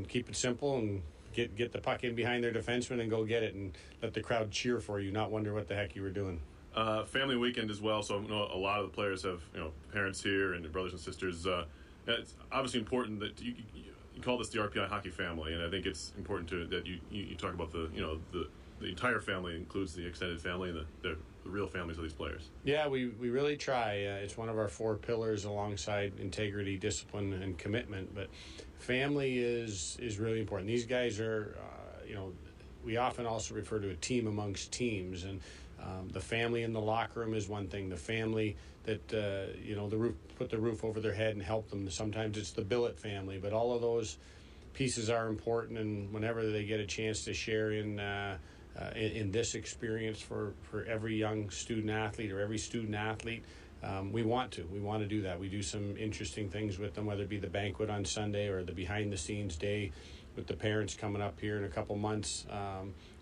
and keep it simple and get the puck in behind their defenseman and go get it and let the crowd cheer for you, not wonder what the heck you were doing. Family weekend as well, so I know a lot of the players have parents here and their brothers and sisters. It's obviously important that you call this the RPI hockey family, and I think it's important that you talk about the entire family includes the extended family and the real families of these players. Yeah, we really try. It's one of our 4 pillars alongside integrity, discipline, and commitment. But family is really important. These guys are, we often also refer to a team amongst teams, and the family in the locker room is one thing. The family that put the roof over their head and help them. Sometimes it's the billet family, but all of those pieces are important. And whenever they get a chance to share in this experience for every young student athlete or every student athlete, we want to do that. We do some interesting things with them, whether it be the banquet on Sunday or the behind the scenes day with the parents coming up here in a couple months.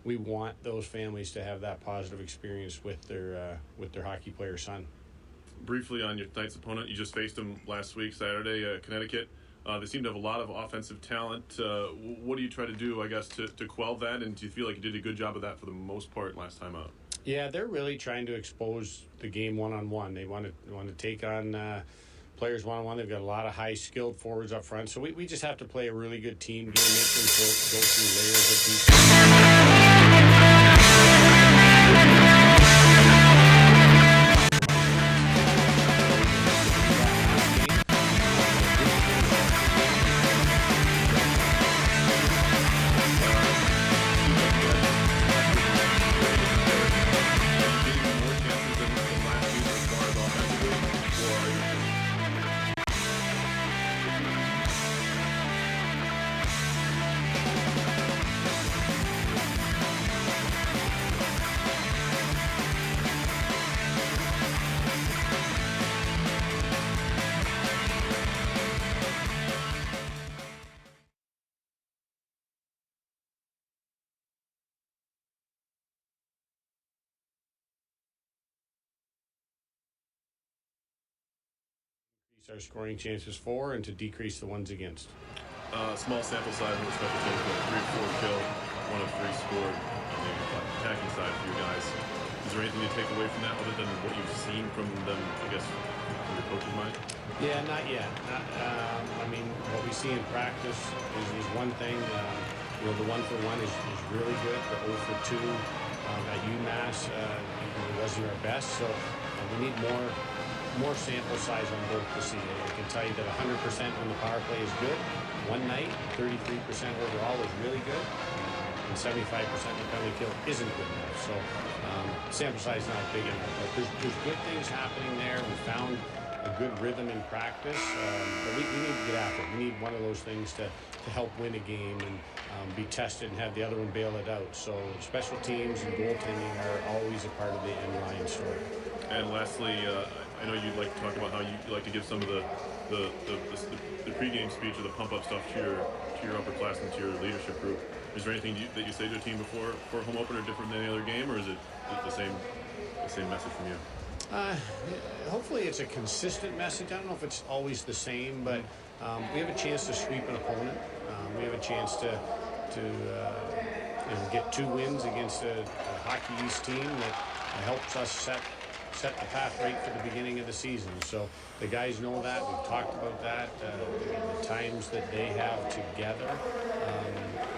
We want those families to have that positive experience with their hockey player son. Briefly on your tonight's opponent, you just faced them last week, Saturday, Connecticut. They seem to have a lot of offensive talent. What do you try to do, I guess, to quell that? And do you feel like you did a good job of that for the most part last time out? Yeah, they're really trying to expose the game one-on-one. They want to take on players one-on-one. They've got a lot of high-skilled forwards up front. So we just have to play a really good team game, make them go through layers of defense. Our scoring chances for and to decrease the ones against. Small sample size on the special teams, but 3 4 killed, 1 of 3 scored on the attacking side for you guys. Is there anything you take away from that other than what you've seen from them, I guess, from your coach's mind? Yeah, not yet. What we see in practice is one thing. The 1-for-1 is really good. The 0-for-2 at UMass wasn't our best, so we need more sample size on both to see. I can tell you that 100% when the power play is good. One night, 33% overall is really good, and 75% the penalty kill isn't good enough. So sample size is not big enough, but there's good things happening there. We found a good rhythm in practice, but we need to get after it. We need one of those things to help win a game and be tested and have the other one bail it out. So special teams and goaltending are always a part of the end line story. And lastly, I know you like to talk about how you like to give some of the pregame speech or the pump-up stuff to your upperclassmen, to your leadership group. Is there anything that you say to a team before for a home opener different than any other game, or is it the same message from you? Hopefully it's a consistent message. I don't know if it's always the same, but we have a chance to sweep an opponent. We have a chance to get 2 wins against a Hockey East team that helps us set the path right for the beginning of the season. So the guys know that. We've talked about that. The times that they have together,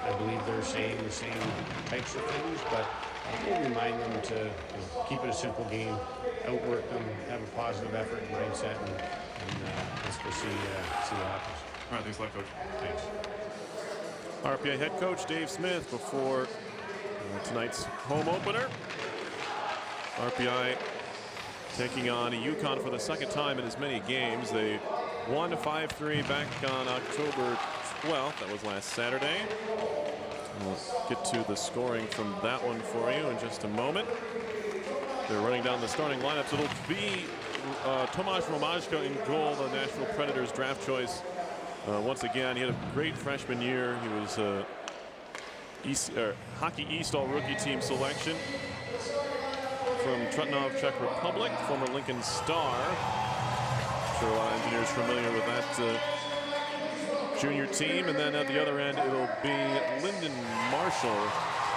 I believe they're saying the same types of things, but we'll remind them to keep it a simple game, outwork them, have a positive effort and mindset, and let's go see what happens. All right, thanks a lot, Coach. Thanks. RPI head coach Dave Smith before tonight's home opener. RPI taking on Yukon for the second time in as many games. They won 5-3 back on October 12th. That was last Saturday. We'll get to the scoring from that one for you in just a moment. They're running down the starting lineups. It'll be Tomasz Romajka in goal, the Nashville Predators draft choice. Once again, he had a great freshman year. He was Hockey East All-Rookie Team selection from Trutnov, Czech Republic, former Lincoln Star. I'm sure a lot of engineers familiar with that junior team. And then at the other end, it'll be Lyndon Marshall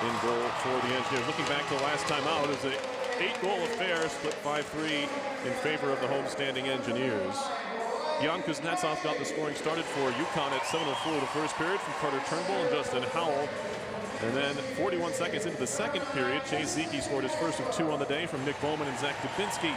in goal for the Engineers. Looking back to the last time out, it was an 8-goal affair, split 5-3 in favor of the homestanding Engineers. Jan Kuznetsov got the scoring started for Yukon at 7:04 of the first period from Carter Turnbull and Justin Howell. And then 41 seconds into the second period, Chase Zeke scored his first of 2 on the day from Nick Bowman and Zach Dubinsky.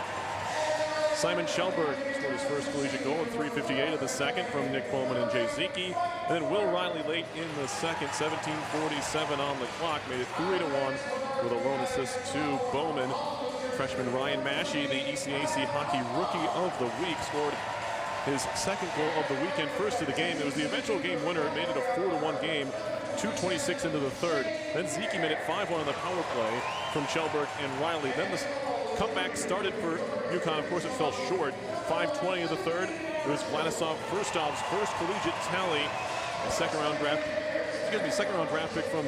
Simon Schellberg scored his first collegiate goal at 3:58 of the second from Nick Bowman and Jay Zeke. And then Will Riley late in the second, 17:47 on the clock, made it 3-1 with a lone assist to Bowman. Freshman Ryan Mashey, the ECAC Hockey Rookie of the Week, scored his second goal of the weekend, first of the game. It was the eventual game winner. It made it a 4-1 game, 2:26 into the third. Then Zeke made it 5-1 on the power play from Schellberg and Riley. Then the comeback started for Yukon. Of course, it fell short. 5:20 of the third. It was Vladislav Verstov's first collegiate tally. A second round draft pick from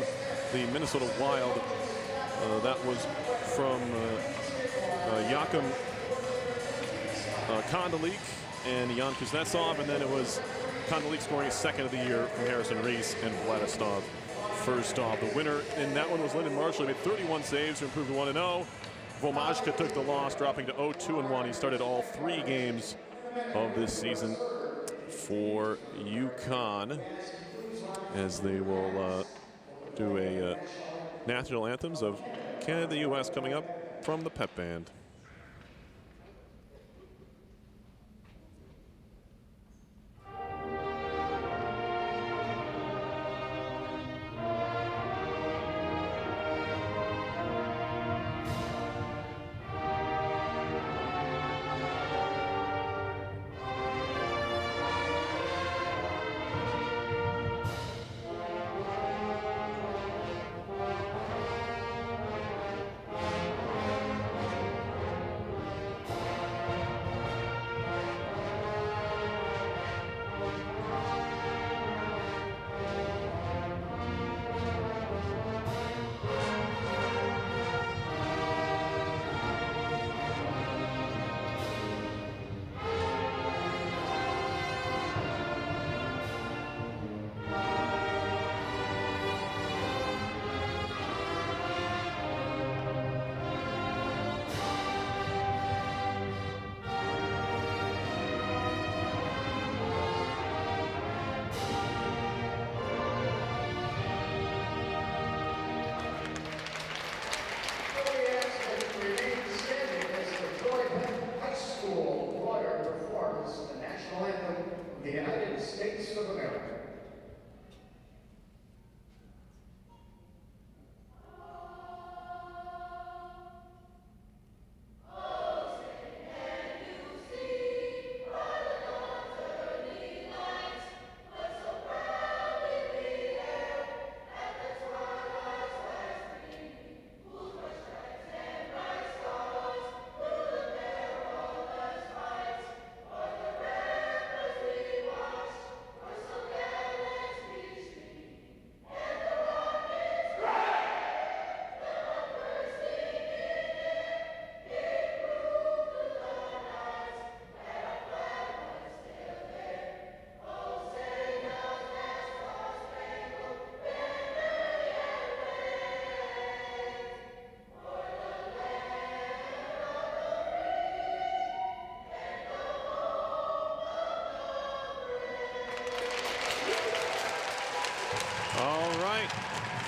the Minnesota Wild. That was from Jakob Kondalik and Jan Kuznetsov, and then it was Kondalik scoring his second of the year from Harrison Reese and Vladislav Verstov. The winner in that one was Lyndon Marshall. He made 31 saves to improve to 1-0. Vomajka took the loss, dropping to 0-2-1. He started all 3 games of this season for Yukon, as they will do a national anthems of Canada and the U.S. coming up from the pep band.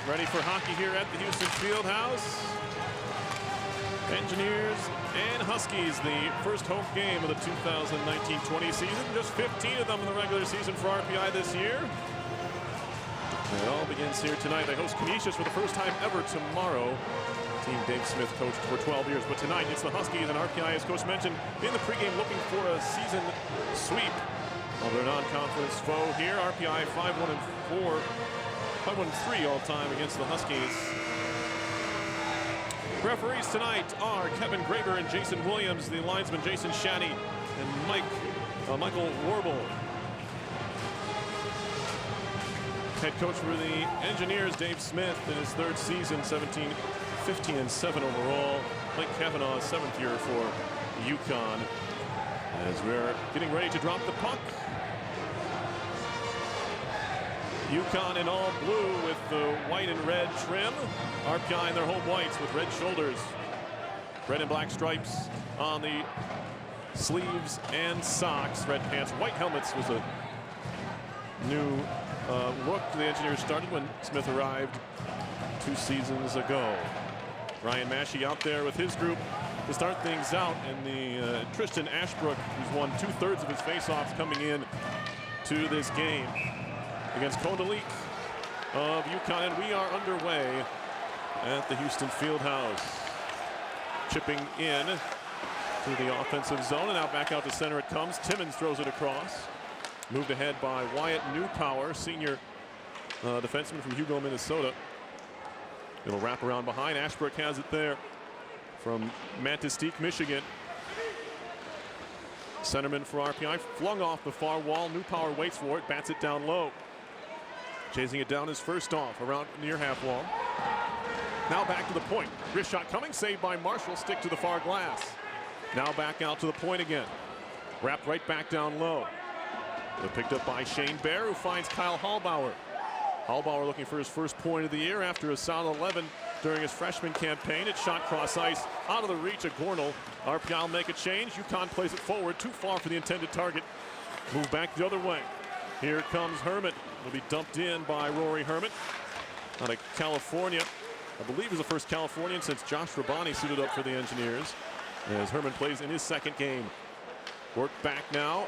Ready for hockey here at the Houston Fieldhouse. Engineers and Huskies, the first home game of the 2019-20 season. Just 15 of them in the regular season for RPI this year. It all begins here tonight. They host Canisius for the first time ever tomorrow. Team Dave Smith coached for 12 years. But tonight it's the Huskies, and RPI, as Coach mentioned, in the pregame looking for a season sweep of their non-conference foe here. RPI 5-1-4. 5-1-3 all-time against the Huskies. Referees tonight are Kevin Graber and Jason Williams, the linesman Jason Shaddy, and Michael Warble. Head coach for the Engineers, Dave Smith, in his third season, 15-7 overall. Mike Kavanaugh, 7th year for Yukon. As we're getting ready to drop the puck. Yukon in all blue with the white and red trim. RPI in their home whites with red shoulders. Red and black stripes on the sleeves and socks. Red pants, white helmets was a new look the Engineers started when Smith arrived 2 seasons ago. Ryan Massey out there with his group to start things out, and the Tristan Ashbrook, who's won 2/3 of his faceoffs coming in to this game against Kondalik of Yukon, and we are underway at the Houston Fieldhouse. Chipping in to the offensive zone, and now back out to center it comes. Timmons throws it across. Moved ahead by Wyatt Newpower, senior defenseman from Hugo, Minnesota. It'll wrap around behind. Ashbrook has it there from Mantistique, Michigan. Centerman for RPI, flung off the far wall. Newpower waits for it, bats it down low. Chasing it down his first off, around near half wall. Now back to the point. Wrist shot coming, saved by Marshall, stick to the far glass. Now back out to the point again. Wrapped right back down low. They're picked up by Shane Bear, who finds Kyle Hallbauer. Hallbauer looking for his first point of the year after a solid 11 during his freshman campaign. It's shot cross ice, out of the reach of Gornell. RPI will make a change. Yukon plays it forward, too far for the intended target. Move back the other way. Here comes Hermit. Will be dumped in by Rory Hermit out of California. I believe he's the first Californian since Josh Rabani suited up for the Engineers, as Herman plays in his second game. Worked back now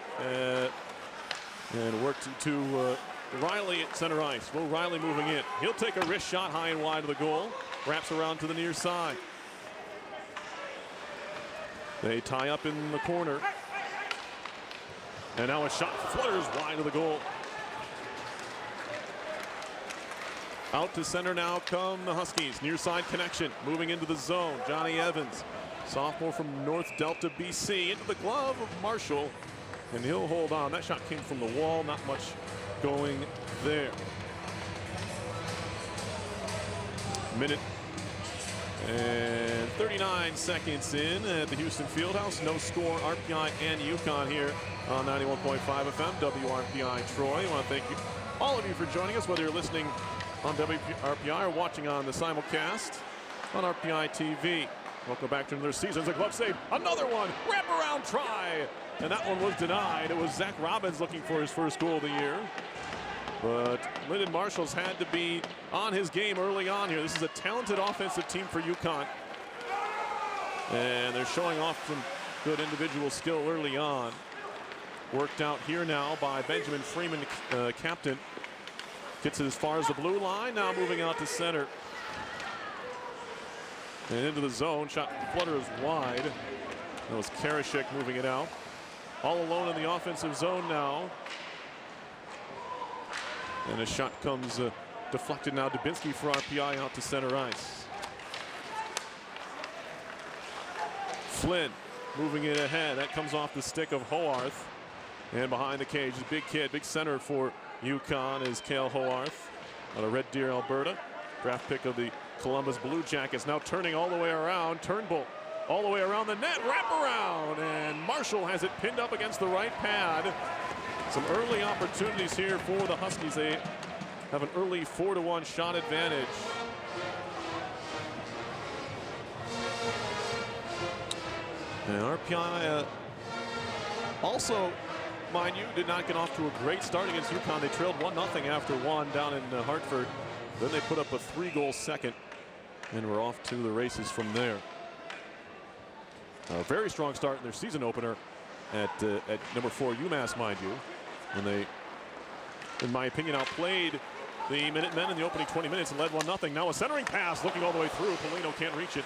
and worked to Riley at center ice. Will Riley moving in. He'll take a wrist shot high and wide of the goal. Wraps around to the near side. They tie up in the corner. And now a shot flutters wide of the goal. Out to center now come the Huskies. Near side connection. Moving into the zone. Johnny Evans, sophomore from North Delta, BC. Into the glove of Marshall. And he'll hold on. That shot came from the wall. Not much going there. Minute and 39 seconds in at the Houston Fieldhouse. No score. RPI and Yukon here on 91.5 FM, WRPI Troy. I want to thank you, all of you, for joining us, whether you're listening on WRPI or watching on the simulcast on RPI TV. Welcome back to another season. It's a glove save. Another one. Wraparound try. And that one was denied. It was Zach Robbins looking for his first goal of the year. But Lyndon Marshall's had to be on his game early on here. This is a talented offensive team for Yukon. And they're showing off some good individual skill early on. Worked out here now by Benjamin Freeman, captain. Gets it as far as the blue line. Now moving out to center. And into the zone. Shot flutters wide. That was Karashik moving it out. All alone in the offensive zone now. And a shot comes deflected now. Dubinsky for RPI out to center ice. Flynn moving it ahead. That comes off the stick of Hoarth. And behind the cage is a big kid, big center for Yukon is Cale Hoarth out of Red Deer, Alberta. Draft pick of the Columbus Blue Jackets. Now turning all the way around. Turnbull all the way around the net. Wrap around. And Marshall has it pinned up against the right pad. Some early opportunities here for the Huskies. They have an early 4-1 shot advantage. And RPI also, mind you, did not get off to a great start against Yukon. They trailed 1-0 after 1 down in Hartford. Then they put up a 3-goal second and were off to the races from there. A very strong start in their season opener at number 4 UMass, mind you, when they, in my opinion, outplayed the Minutemen in the opening 20 minutes and led 1-0. Now a centering pass looking all the way through. Polino can't reach it.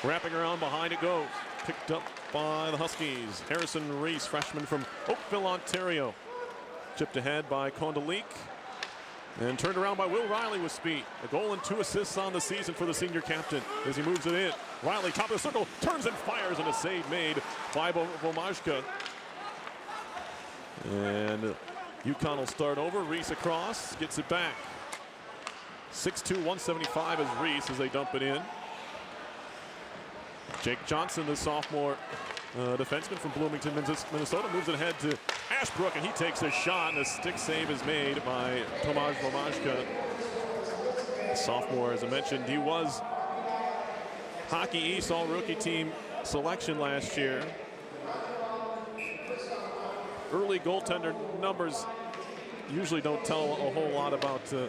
Wrapping around behind it goes. Picked up by the Huskies. Harrison Reese, freshman from Oakville, Ontario. Chipped ahead by Kondalik. And turned around by Will Riley with speed. A goal and 2 assists on the season for the senior captain as he moves it in. Riley, top of the circle, turns and fires, and a save made by Bomashka. And Yukon will start over. Reese across, gets it back. 6'2", 175 is Reese as they dump it in. Jake Johnson, the sophomore defenseman from Bloomington, Minnesota, moves it ahead to Ashbrook, and he takes a shot, and a stick save is made by Tomasz Womaszka. Sophomore, as I mentioned, he was Hockey East All-Rookie Team selection last year. Early goaltender numbers usually don't tell a whole lot about a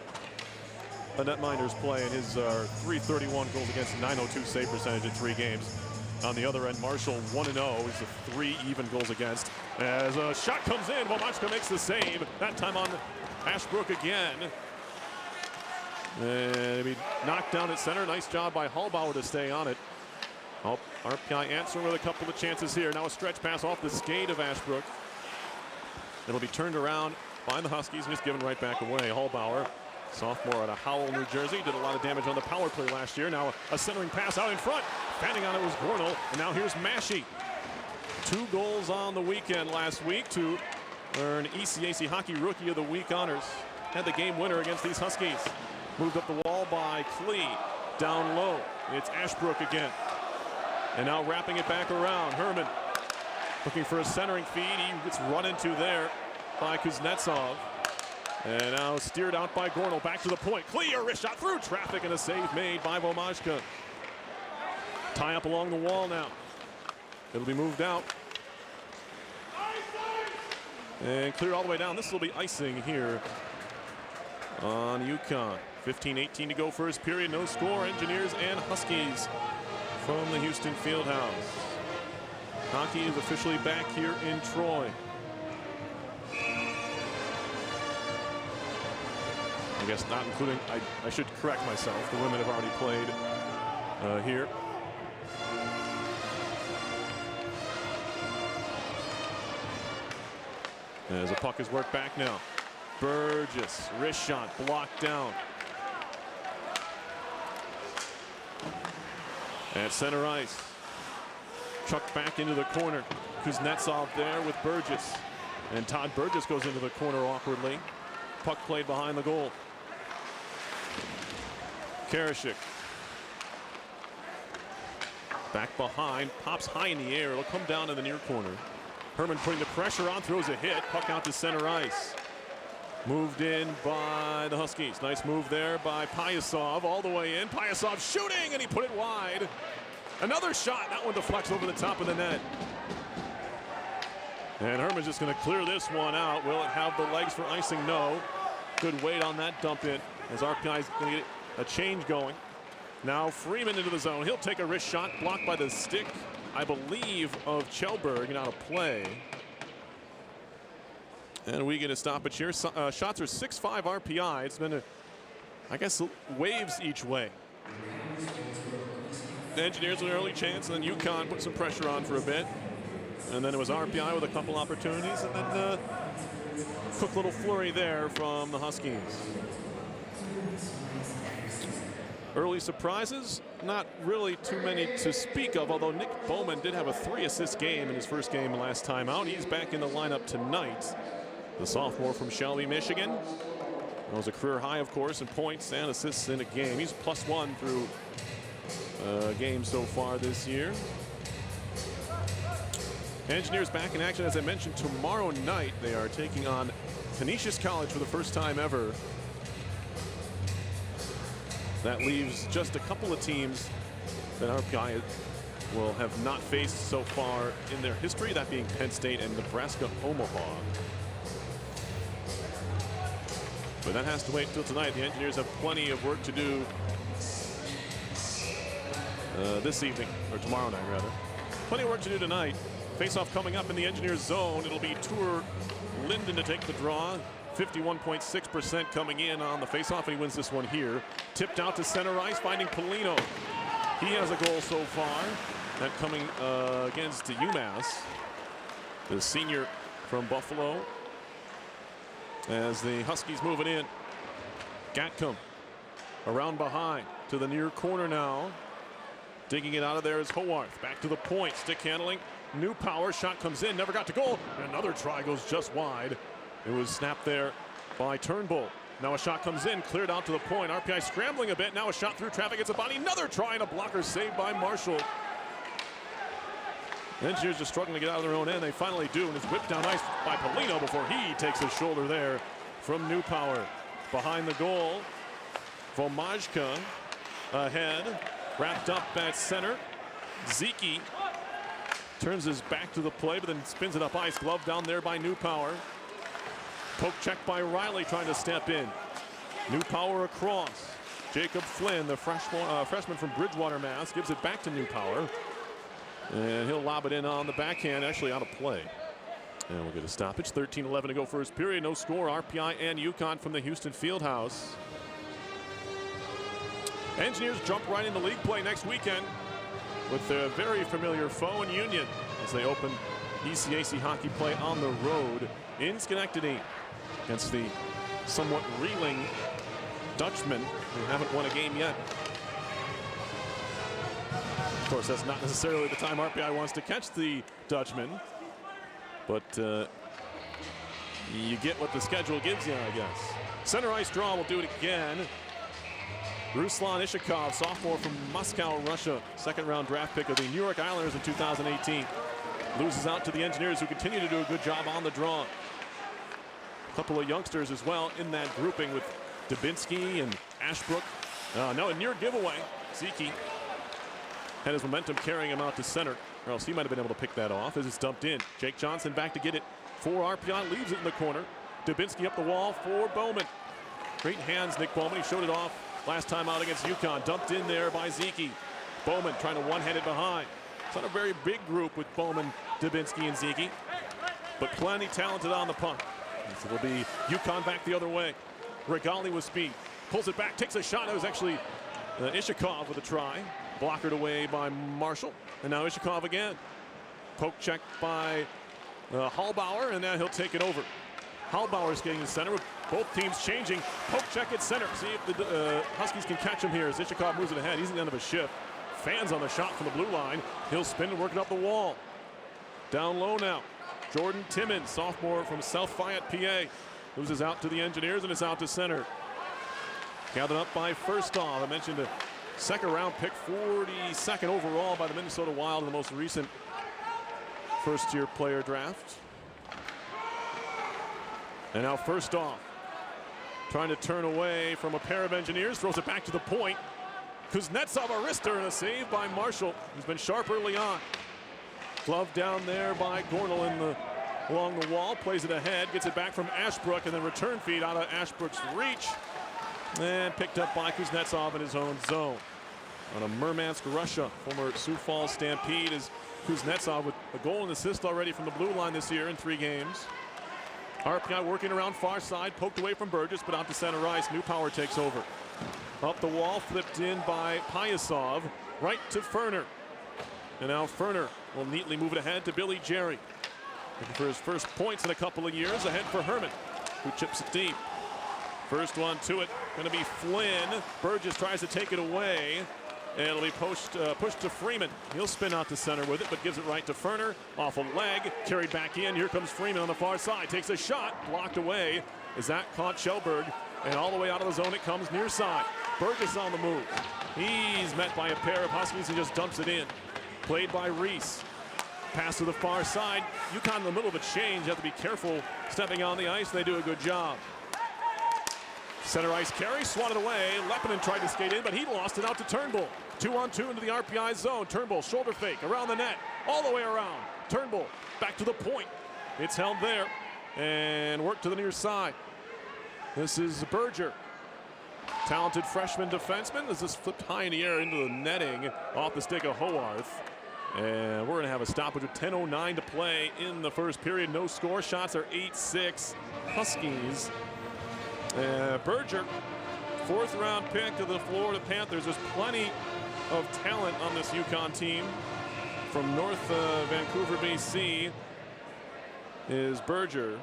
netminder's play, and his .331 goals against, 902 save percentage in 3 games. On the other end, Marshall 1-0. He's a 3 even goals against. As a shot comes in, Womaszka makes the save. That time on Ashbrook again. And he knocked down at center. Nice job by Hallbauer to stay on it. Oh, RPI answering with a couple of chances here. Now a stretch pass off the skate of Ashbrook. It'll be turned around by the Huskies and just given right back away. Hallbauer, sophomore out of Howell, New Jersey, did a lot of damage on the power play last year. Now a centering pass out in front. Fanning on it was Gornell, and now here's Maschie. 2 goals on the weekend last week to earn ECAC Hockey Rookie of the Week honors. Had the game winner against these Huskies. Moved up the wall by Klee. Down low, it's Ashbrook again. And now wrapping it back around. Herman looking for a centering feed. He gets run into there by Kuznetsov. And now steered out by Gornell. Back to the point. Klee, a wrist shot through traffic, and a save made by Womaszka. Tie up along the wall now. It'll be moved out. And cleared all the way down. This will be icing here on Yukon. 15-18 to go first period. No score. Engineers and Huskies from the Houston Fieldhouse. Hockey is officially back here in Troy. I guess not including, I should correct myself. The women have already played here. As the puck is worked back now. Burgess, wrist shot, blocked down. At center ice. Chucked back into the corner. Kuznetsov there with Burgess. And Todd Burgess goes into the corner awkwardly. Puck played behind the goal. Karashik. Back behind, pops high in the air. It'll come down in the near corner. Herman putting the pressure on, throws a hit. Puck out to center ice. Moved in by the Huskies. Nice move there by Pyasov all the way in. Pyasov shooting, and he put it wide. Another shot. That one deflects over the top of the net. And Herman's just going to clear this one out. Will it have the legs for icing? No. Good weight on that dump in as RPI is going to get a change going. Now Freeman into the zone. He'll take a wrist shot blocked by the stick, I believe, of Kjellberg and out of play. And we get a stoppage here. Shots are 6-5 RPI. It's been, I guess, waves each way. The Engineers with an early chance, and then Yukon put some pressure on for a bit. And then it was RPI with a couple opportunities, and then quick little flurry there from the Huskies. Early surprises, not really too many to speak of, although Nick Bowman did have a 3-assist game in his first game last time out. He's back in the lineup tonight. The sophomore from Shelby, Michigan. That was a career high, of course, in points and assists in a game. He's +1 through games so far this year. Engineers back in action, as I mentioned, tomorrow night. They are taking on Canisius College for the first time ever. That leaves just a couple of teams that RPI will have not faced so far in their history, that being Penn State and Nebraska Omaha. But that has to wait until tonight. The Engineers have plenty of work to do this evening, or tomorrow night rather. Plenty of work to do tonight. Face-off coming up in the Engineers zone. It'll be Tour Linden to take the draw. 51.6% coming in on the face-off, and he wins this one here. Tipped out to center ice, finding Polino. He has a goal so far. That coming against UMass. The senior from Buffalo. As the Huskies moving in. Gatcomb around behind to the near corner now. Digging it out of there is Howarth. Back to the point, stick handling. New power, shot comes in, never got to goal. And another try goes just wide. It was snapped there by Turnbull. Now a shot comes in, cleared out to the point. RPI scrambling a bit. Now a shot through traffic. It's a body. Another try and a blocker saved by Marshall. Engineers just struggling to get out of their own end. They finally do, and it's whipped down ice by Polino before he takes his shoulder there from New Power. Behind the goal, Vomajka ahead, wrapped up at center. Ziki turns his back to the play, but then spins it up ice. Glove down there by New Power. Poke check by Riley trying to step in. New Power across. Jacob Flynn, the freshman from Bridgewater, Mass, gives it back to New Power. And he'll lob it in on the backhand, actually out of play. And we'll get a stoppage. 13-11 to go first period. No score. RPI and Yukon from the Houston Fieldhouse. Engineers jump right into league play next weekend with their very familiar foe in Union as they open ECAC hockey play on the road in Schenectady against the somewhat reeling Dutchmen who haven't won a game yet. Of course, that's not necessarily the time RPI wants to catch the Dutchmen, but you get what the schedule gives you, I guess. Center ice draw will do it again. Ruslan Ishikov, sophomore from Moscow, Russia, second-round draft pick of the New York Islanders in 2018. Loses out to the Engineers, who continue to do a good job on the draw. A couple of youngsters as well in that grouping with Dubinsky and Ashbrook. No, a near giveaway. Ziki had his momentum carrying him out to center, or else he might have been able to pick that off as it's dumped in. Jake Johnson back to get it for RPI, leaves it in the corner. Dubinsky up the wall for Bowman. Great hands, Nick Bowman. He showed it off last time out against Yukon. Dumped in there by Ziki. Bowman trying to one-head it behind. It's not a very big group with Bowman, Dubinsky, and Ziki, but plenty talented on the puck. So it'll be Yukon back the other way. Regali with speed. Pulls it back, takes a shot. It was actually Ishikov with a try. Blockered away by Marshall. And now Ishikov again. Poke check by Hallbauer, and now he'll take it over. Hallbauer's getting to center with both teams changing. Poke check at center. See if the Huskies can catch him here as Ishikov moves it ahead. He's at the end of a shift. Fans on the shot from the blue line. He'll spin and work it up the wall. Down low now. Jordan Timmons, sophomore from South Fayette, PA. Loses out to the Engineers, and it's out to center. Gathered up by Firstov. I mentioned a second-round pick, 42nd overall by the Minnesota Wild in the most recent first-year player draft. And now Firstov trying to turn away from a pair of Engineers, throws it back to the point. Kuznetsov a wrister and a save by Marshall, who's been sharp early on. Glove down there by Gornell along the wall, plays it ahead, gets it back from Ashbrook, and then return feed out of Ashbrook's reach. And picked up by Kuznetsov in his own zone. On a Murmansk, Russia, former Sioux Falls Stampede, is Kuznetsov with a goal and assist already from the blue line this year in 3 games. RPI working around far side, poked away from Burgess, but out to center ice. New Power takes over. Up the wall, flipped in by Pyasov, right to Ferner. And now Ferner will neatly move it ahead to Billy Jerry. Looking for his first points in a couple of years, ahead for Herman, who chips it deep. First one to it, going to be Flynn. Burgess tries to take it away. And it'll be pushed to Freeman. He'll spin out to center with it, but gives it right to Ferner. Off a leg, carried back in. Here comes Freeman on the far side. Takes a shot, blocked away. Is that caught Shelberg? And all the way out of the zone it comes near side. Burgess on the move. He's met by a pair of Huskies. He just dumps it in. Played by Reese. Pass to the far side. Yukon in the middle of a change. You have to be careful stepping on the ice. They do a good job. Center ice carry, swatted away. Lepinen tried to skate in, but he lost it out to Turnbull. 2-on-2 into the RPI zone. Turnbull, shoulder fake, around the net, all the way around. Turnbull, back to the point. It's held there, and work to the near side. This is Berger. Talented freshman defenseman. This is flipped high in the air into the netting off the stick of Howarth. And we're going to have a stoppage with 10:09 to play in the first period. No score. Shots are 8-6 Huskies. Berger, 4th-round pick of the Florida Panthers. There's plenty of talent on this Yukon team. From North Vancouver, BC, is Berger,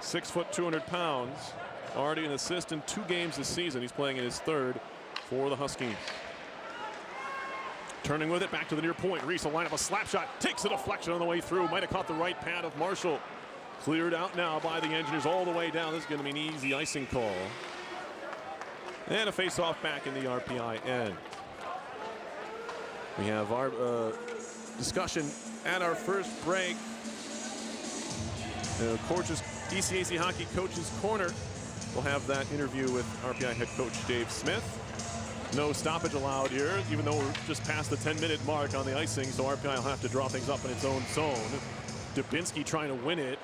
6 foot, 200 pounds. Already an assist in 2 games this season. He's playing in his 3rd for the Huskies. Turning with it, back to the near point. Reese will line up a slap shot. Takes a deflection on the way through. Might have caught the right pad of Marshall. Cleared out now by the Engineers all the way down. This is going to be an easy icing call. And a face-off back in the RPI end. We have our discussion at our first break. Coaches, ECAC Hockey Coaches Corner. We'll have that interview with RPI head coach Dave Smith. No stoppage allowed here, even though we're just past the 10-minute mark on the icing, so RPI will have to draw things up in its own zone. Dubinsky trying to win it,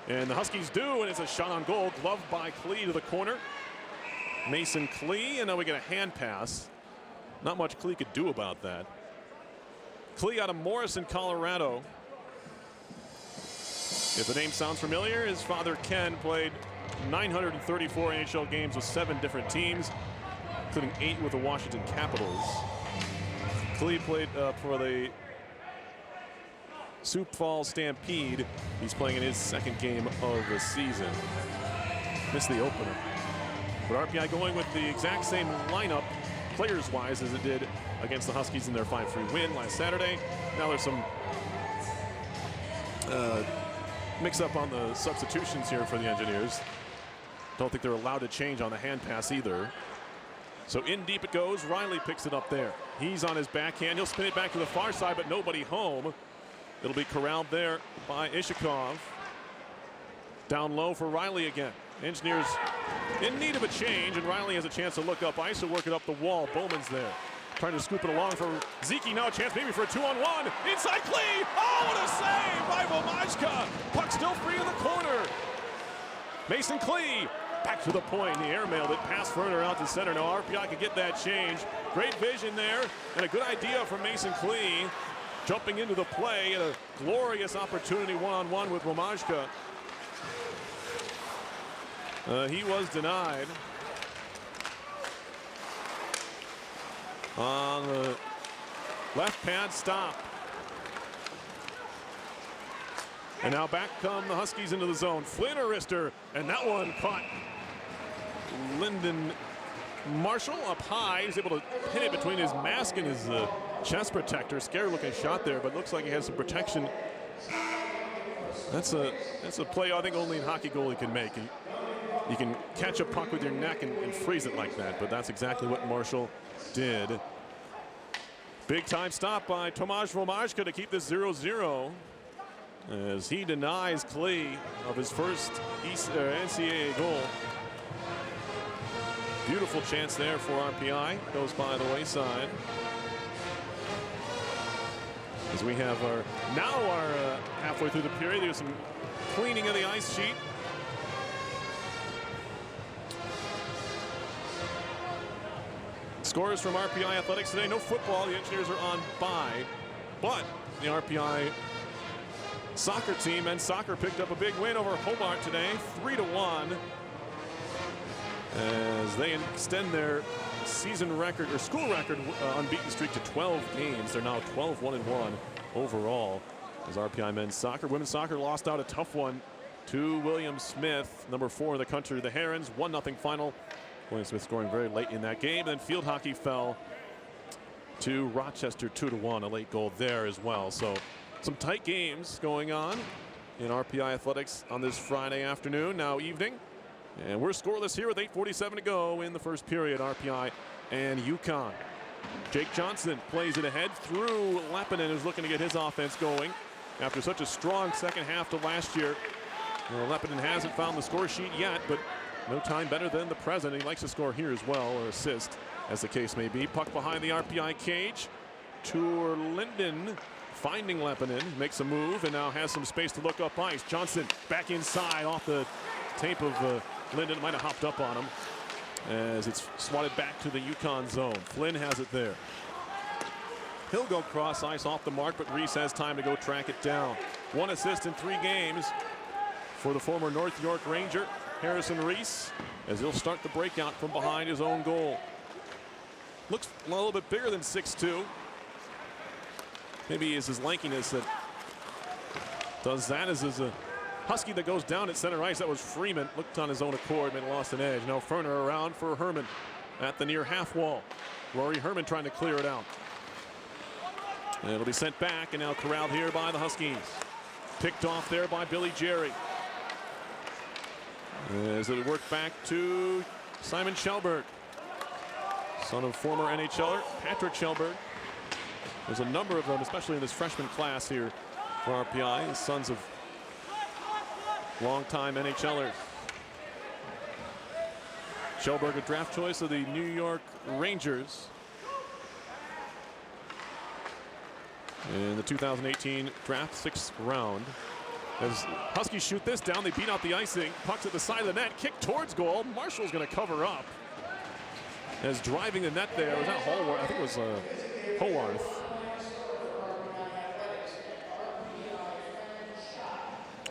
and the Huskies do, and it's a shot on goal, gloved by Klee to the corner. Mason Klee, and now we get a hand pass. Not much Klee could do about that. Klee out of Morrison, Colorado. If the name sounds familiar, his father Ken played 934 NHL games with 7 different teams, including 8 with the Washington Capitals. Klee played for the Sioux Falls Stampede. He's playing in his 2nd game of the season. Missed the opener. But RPI going with the exact same lineup, players-wise, as it did against the Huskies in their 5-3 win last Saturday. Now there's some mix-up on the substitutions here for the Engineers. Don't think they're allowed to change on the hand pass either. So in deep it goes. Riley picks it up there. He's on his backhand. He'll spin it back to the far side, but nobody home. It'll be corralled there by Ishikov. Down low for Riley again. Engineers in need of a change, and Riley has a chance to look up ice and work it up the wall. Bowman's there. Trying to scoop it along for Zeke. Now a chance maybe for a 2-on-1. Inside Klee. Oh, what a save by Vomajka. Puck still free in the corner. Mason Klee back to the point. He airmailed it past Ferner out to center. Now RPI could get that change. Great vision there, and a good idea from Mason Klee. Jumping into the play, and a glorious opportunity one-on-one with Vomajka. He was denied. On the left pad stop. And now back come the Huskies into the zone. Flynn or wrister, and that one caught Lyndon Marshall up high. He's able to pin it between his mask and his chest protector. Scary looking shot there, but looks like he has some protection. That's a play I think only a hockey goalie can make. You can catch a puck with your neck and freeze it like that, but that's exactly what Marshall did. Big time stop by Tomasz Vomajka to keep this 0-0 as he denies Klee of his first NCAA goal. Beautiful chance there for RPI. Goes by the wayside. As we have our halfway through the period, there's some cleaning of the ice sheet. Scores from RPI Athletics today. No football. The Engineers are on bye. But the RPI soccer team, men's soccer, picked up a big win over Hobart today, 3-1. As they extend their season record, or school record, unbeaten streak to 12 games. They're now 12-1-1 overall. As RPI men's soccer. Women's soccer lost out a tough one to William Smith, number 4 in the country. The Herons, 1-0 final. William Smith scoring very late in that game. And then field hockey fell to Rochester 2-1, a late goal there as well. So some tight games going on in RPI Athletics on this Friday afternoon, now evening. And we're scoreless here with 8:47 to go in the first period. RPI and Yukon. Jake Johnson plays it ahead through Leppinen, who's looking to get his offense going after such a strong second half to last year. Well, Leppinen hasn't found the score sheet yet, but no time better than the present. He likes to score here as well, or assist, as the case may be. Puck behind the RPI cage. Tour Linden finding Leppinen, makes a move, and now has some space to look up ice. Johnson back inside off the tape of Linden. Might have hopped up on him as it's swatted back to the Yukon zone. Flynn has it there. He'll go cross ice off the mark, but Reese has time to go track it down. 1 assist in 3 games for the former North York Ranger, Harrison Reese, as he'll start the breakout from behind his own goal. Looks a little bit bigger than 6'2". Maybe it's his lankiness that does that. As a Husky that goes down at center ice. That was Freeman. Looked on his own accord, but lost an edge. Now Ferner around for Herman at the near half wall. Rory Herman trying to clear it out. And it'll be sent back, and now corralled here by the Huskies. Picked off there by Billy Jerry. As it worked back to Simon Shelberg, son of former NHLer Patrick Shelberg. There's a number of them, especially in this freshman class here for RPI, sons of longtime NHLers. Kjellberg, a draft choice of the New York Rangers in the 2018 draft, 6th round. As Huskies shoot this down, they beat out the icing. Puck's at the side of the net, kick towards goal. Marshall's going to cover up. As driving the net there, was that Hallworth? I think it was Howarth.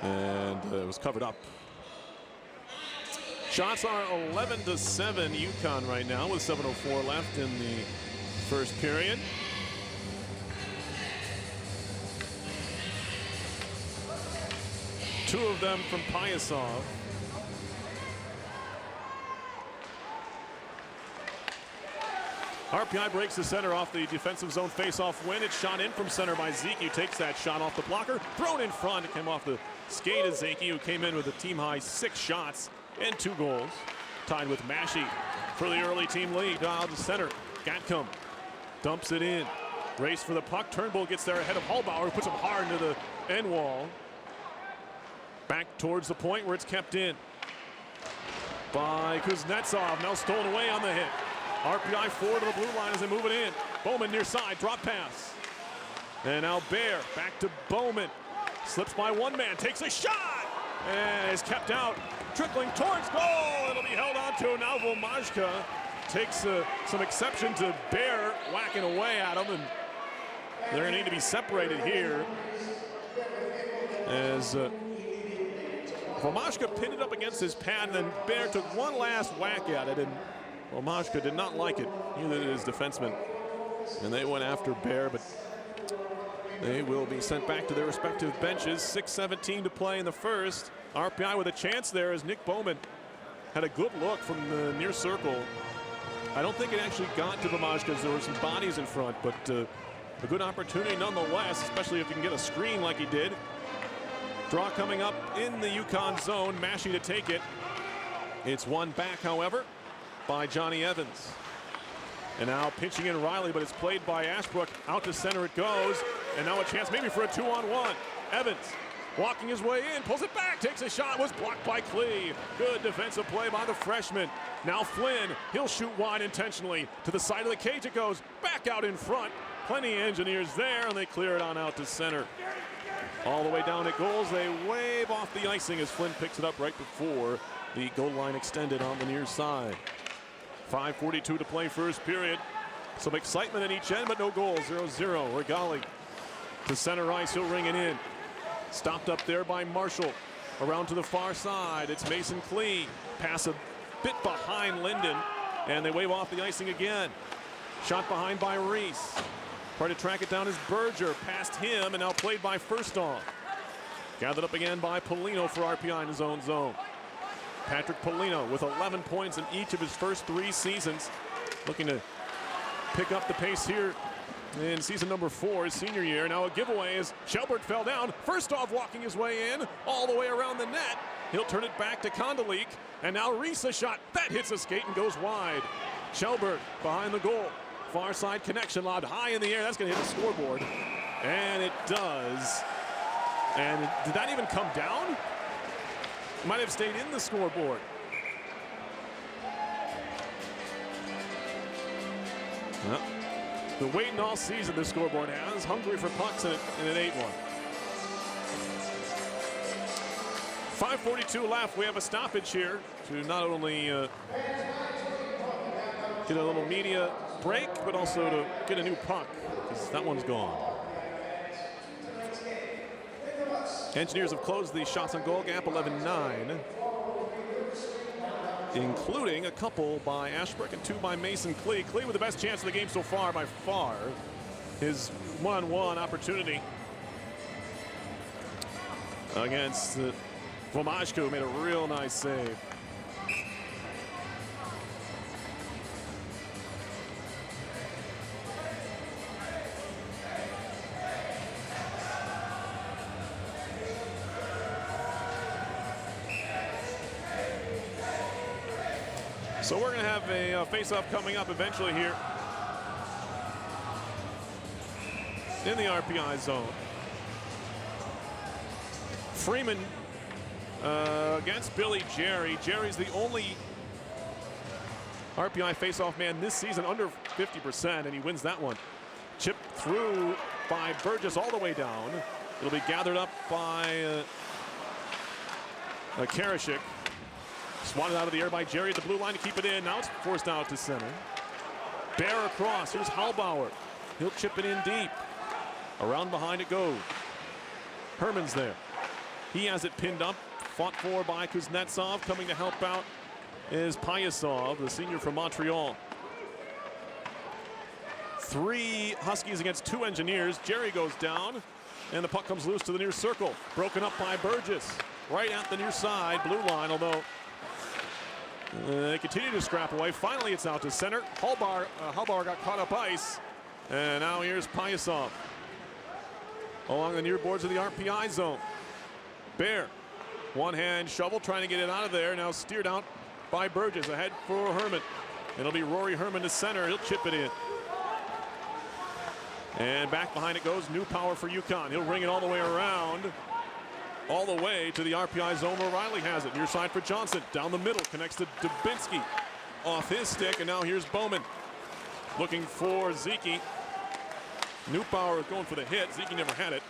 And it was covered up. Shots are 11-7 Yukon right now with 7:04 left in the first period. Two of them from Pyasov. RPI breaks the center off the defensive zone face-off win. It's shot in from center by Zeke, who takes that shot off the blocker. Thrown in front. It came off the skate of Zeke, who came in with a team-high 6 shots and 2 goals. Tied with Mashi for the early team lead. Out to center. Gatcomb dumps it in. Race for the puck. Turnbull gets there ahead of Hallbauer, who puts him hard into the end wall. Back towards the point where it's kept in by Kuznetsov. Now stolen away on the hit. RPI forward to the blue line as they move it in. Bowman near side, drop pass. And now Bear back to Bowman. Slips by one man, takes a shot, and is kept out. Trickling towards goal. It'll be held on to. Now Vomajka takes some exception to Bear whacking away at him, and they're going to need to be separated here. As Vomajka pinned it up against his pad, and then Bear took one last whack at it, and Vomajka did not like it. Neither did his defenseman. And they went after Bear, but they will be sent back to their respective benches. 6:17 to play in the first. RPI with a chance there as Nick Bowman had a good look from the near circle. I don't think it actually got to Vomajka because there were some bodies in front, but a good opportunity nonetheless, especially if you can get a screen like he did. Draw coming up in the Yukon zone. Mashi to take it. It's won back, however, by Johnny Evans. And now pitching in Riley, but it's played by Ashbrook. Out to center it goes. And now a chance maybe for a 2-on-1. Evans walking his way in, pulls it back, takes a shot, was blocked by Klee. Good defensive play by the freshman. Now Flynn, he'll shoot wide intentionally. To the side of the cage it goes, back out in front. Plenty of engineers there, and they clear it on out to center. All the way down at goals, they wave off the icing as Flynn picks it up right before the goal line extended on the near side. 5:42 to play first period. Some excitement at each end, but no goals. 0-0. Regali to center ice. He'll ring it in. Stopped up there by Marshall. Around to the far side. It's Mason Klee. Pass a bit behind Linden, and they wave off the icing again. Shot behind by Reese. Trying to track it down is Berger. Past him, and now played by Firstall. Gathered up again by Polino for RPI in his own zone. Patrick Polino with 11 points in each of his first 3 seasons. Looking to pick up the pace here in season number 4, his senior year. Now a giveaway as Kjellberg fell down. Firstall walking his way in, all the way around the net. He'll turn it back to Kondalik. And now Reese a shot. That hits a skate and goes wide. Kjellberg behind the goal. Far side connection lobbed high in the air. That's going to hit the scoreboard. And it does. And did that even come down? Might have stayed in the scoreboard. Well, been waiting all season, the scoreboard has. Hungry for pucks, and it ate one. 5:42 left. We have a stoppage here to not only get a little media break, but also to get a new puck, because that one's gone. Engineers have closed the shots on goal gap 11-9, including a couple by Ashbrook and 2 by Mason Klee. Klee with the best chance of the game so far by far. His one-on-one opportunity against Vomajka, who made a real nice save. So we're going to have a face-off coming up eventually here in the RPI zone. Freeman against Billy Jerry. Jerry's the only RPI faceoff man this season under 50%, and he wins that one. Chip through by Burgess all the way down. It'll be gathered up by Karashik. Swatted out of the air by Jerry at the blue line to keep it in. Now it's forced out to center. Bear across. Here's Hallbauer. He'll chip it in deep. Around behind it goes. Herman's there. He has it pinned up. Fought for by Kuznetsov. Coming to help out is Payasov, the senior from Montreal. 3 Huskies against 2 Engineers. Jerry goes down, and the puck comes loose to the near circle. Broken up by Burgess. Right at the near side, blue line, although they continue to scrap away. Finally, it's out to center. Hallbauer got caught up ice, and now here's Payasov along the near boards of the RPI zone. Bear, one-hand shovel, trying to get it out of there. Now steered out by Burgess, ahead for Herman. It'll be Rory Herman to center. He'll chip it in. And back behind it goes. New power for Yukon. He'll ring it all the way around. All the way to the RPI zone where Riley has it. Near side for Johnson. Down the middle. Connects to Dubinsky. Off his stick. And now here's Bowman. Looking for Zeke. New power going for the hit. Zeke never had it.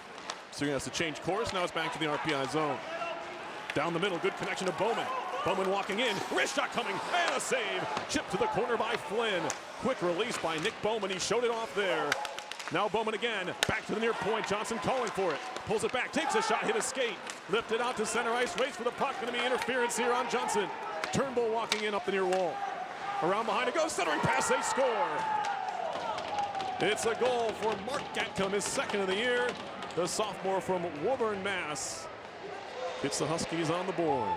So he has to change course. Now it's back to the RPI zone. Down the middle. Good connection to Bowman. Bowman walking in. Wrist shot coming. And a save. Chipped to the corner by Flynn. Quick release by Nick Bowman. He showed it off there. Now Bowman again, back to the near point. Johnson calling for it. Pulls it back, takes a shot, hit a skate. Lifted out to center ice, waits for the puck. Going to be interference here on Johnson. Turnbull walking in up the near wall. Around behind it goes, centering pass, they score. It's a goal for Mark Gatcomb, his second of the year. The sophomore from Woburn, Mass. Gets the Huskies on the board.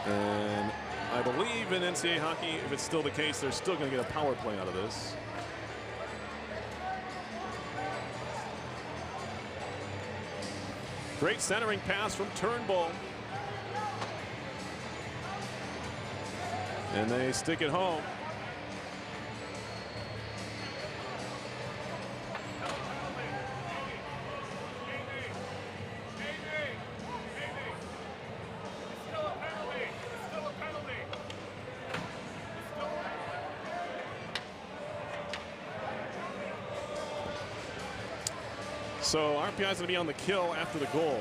And I believe in NCAA hockey, if it's still the case, they're still going to get a power play out of this. Great centering pass from Turnbull. And they stick it home. So RPI is going to be on the kill after the goal.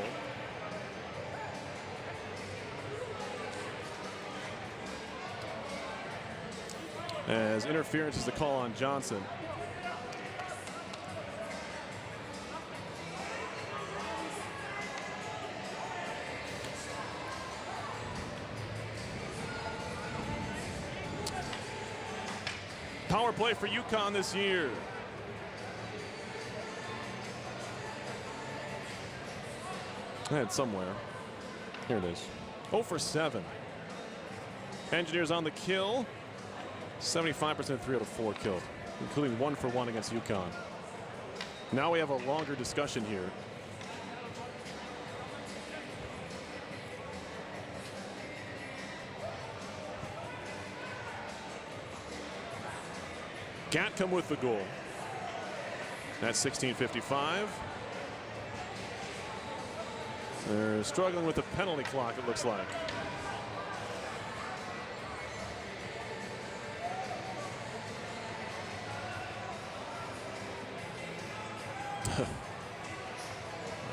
As interference is the call on Johnson. Power play for Yukon this year. I had somewhere. Here it is. 0 for 7. Engineers on the kill. 75% 3 out of 4 killed, including 1 for 1 against Yukon. Now we have a longer discussion here. Gatcomb with the goal. That's 16:55. They're struggling with the penalty clock, it looks like.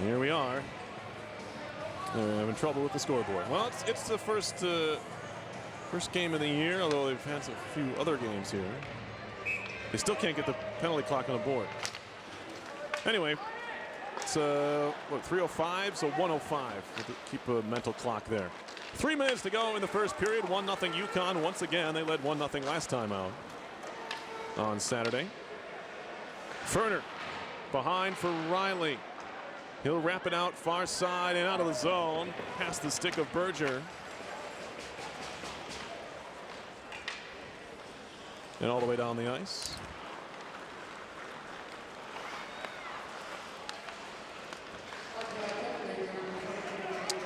Here we are. They're having trouble with the scoreboard. Well, it's the first game of the year, although they've had a few other games here. They still can't get the penalty clock on the board. Anyway, it's 3:05, so 1:05. We'll keep a mental clock there. 3 minutes to go in the first period. 1-0 Yukon. Once again, they led 1-0 last time out on Saturday. Ferner behind for Riley. He'll wrap it out far side and out of the zone. Past the stick of Berger. And all the way down the ice.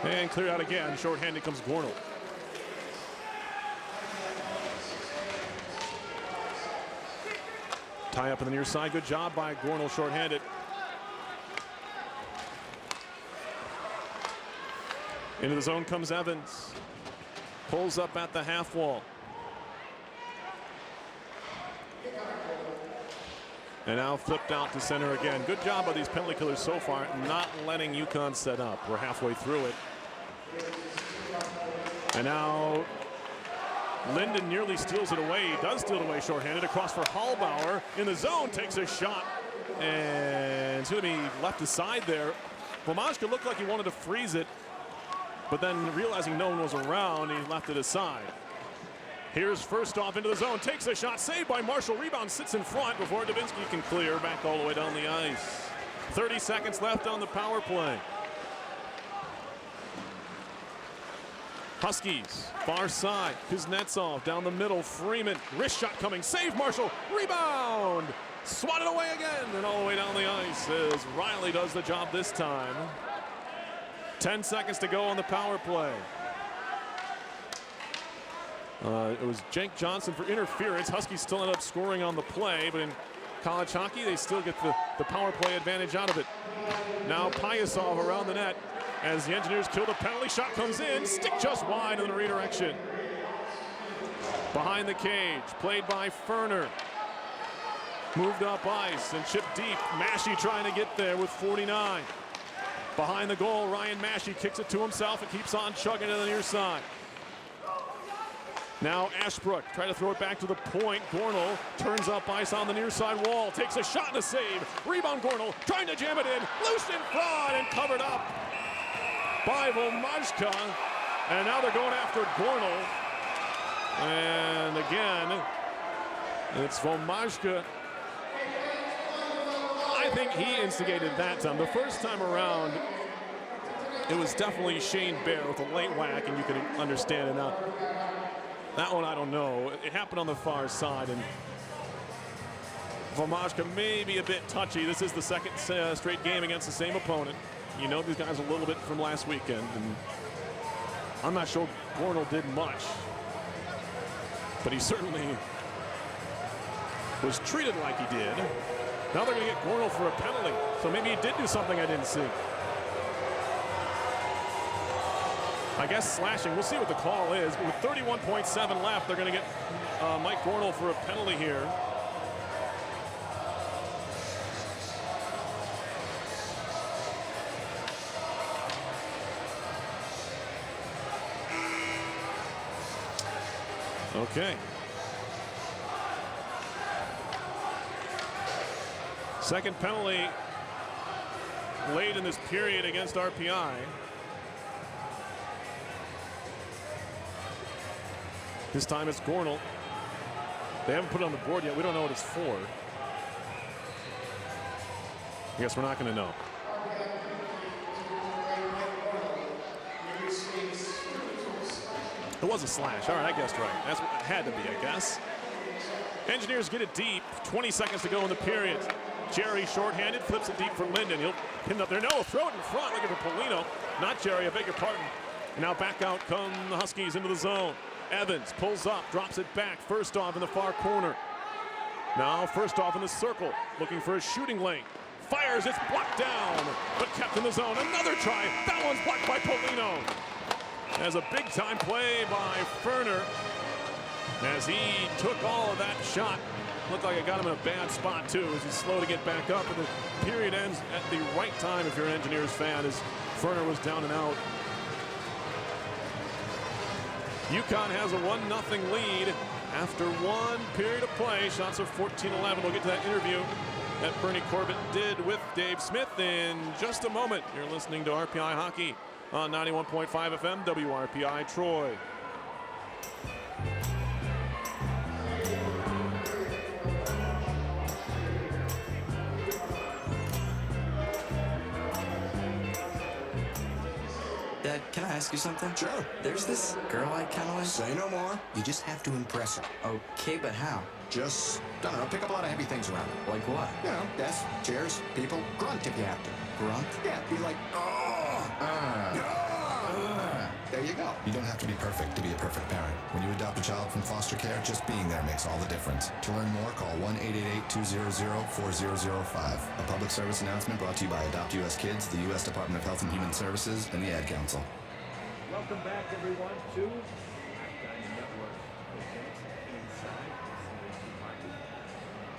And clear out again. Shorthanded comes Gornell. Tie up on the near side. Good job by Gornell, shorthanded. Into the zone comes Evans. Pulls up at the half wall. And now flipped out to center again. Good job by these penalty killers so far, not letting Yukon set up. We're halfway through it. And now Linden nearly steals it away. He does steal it away shorthanded. Across for Hallbauer. In the zone, takes a shot. And it's going to be left aside there. Vomashka looked like he wanted to freeze it. But then realizing no one was around, he left it aside. Here's first off into the zone, takes a shot, saved by Marshall, rebound sits in front before Davinsky can clear back all the way down the ice. 30 seconds left on the power play. Huskies, far side, Kuznetsov down the middle, Freeman, wrist shot coming, save Marshall, rebound! Swatted away again and all the way down the ice as Riley does the job this time. 10 seconds to go on the power play. It was Jake Johnson for interference. Huskies still end up scoring on the play, but in college hockey, they still get the power play advantage out of it. Now Pyasov around the net as the Engineers kill the penalty. Shot comes in, stick just wide in the redirection. Behind the cage, played by Ferner. Moved up ice and chipped deep. Massey trying to get there with 49. Behind the goal, Ryan Massey kicks it to himself and keeps on chugging to the near side. Now Ashbrook trying to throw it back to the point. Gornall turns up ice on the near side wall. Takes a shot and a save. Rebound Gornall trying to jam it in. Loose in front and covered up by Vomashka. And now they're going after Gornall. And again, it's Vomashka. I think he instigated that time. The first time around, it was definitely Shane Bear with a late whack, and you can understand it now. That one, I don't know. It happened on the far side, and Vomashka may be a bit touchy. This is the second straight game against the same opponent. You know these guys a little bit from last weekend, and I'm not sure Gornall did much, but he certainly was treated like he did. Now they're going to get Gornall for a penalty, so maybe he did do something I didn't see. I guess slashing. We'll see what the call is. But with 31.7 left, they're going to get Mike Gornall for a penalty here. Okay. Second penalty late in this period against RPI. This time it's Gornall. They haven't put it on the board yet. We don't know what it's for. I guess we're not going to know. It was a slash. All right, I guessed right. That's what it had to be, I guess. Engineers get it deep. 20 seconds to go in the period. Jerry shorthanded, flips it deep for Linden. He'll pin up there. No, throw it in front. Looking for Polino. Not Jerry, I beg your pardon. And now back out come the Huskies into the zone. Evans pulls up, drops it back. First off in the far corner. Now first off in the circle, looking for a shooting lane. Fires, it's blocked down, but kept in the zone. Another try. That one's blocked by Polino. As a big-time play by Ferner. As he took all of that shot. Looked like it got him in a bad spot, too, as he's slow to get back up. And the period ends at the right time if you're an Engineers fan, as Ferner was down and out. Yukon has a 1-0 lead after one period of play. Shots are 14-11. We'll get to that interview that Bernie Corbett did with Dave Smith in just a moment. You're listening to RPI Hockey on 91.5 FM, WRPI Troy. Dad, can I ask you something? Sure. There's this girl I kind of like. Say no more. You just have to impress her. Okay, but how? Just, I don't know, pick up a lot of heavy things around her. Like what? You know, desks, chairs, people. Grunt if you have to. Grunt? Yeah, be like, There you go. You don't have to be perfect to be a perfect parent. When you adopt a child from foster care, just being there makes all the difference. To learn more, call 1-888-200-4005. A public service announcement brought to you by Adopt U.S. Kids, the U.S. Department of Health and Human Services, and the Ad Council. Welcome back, everyone, to Black Diamond Network's presents Inside CAC Hockey.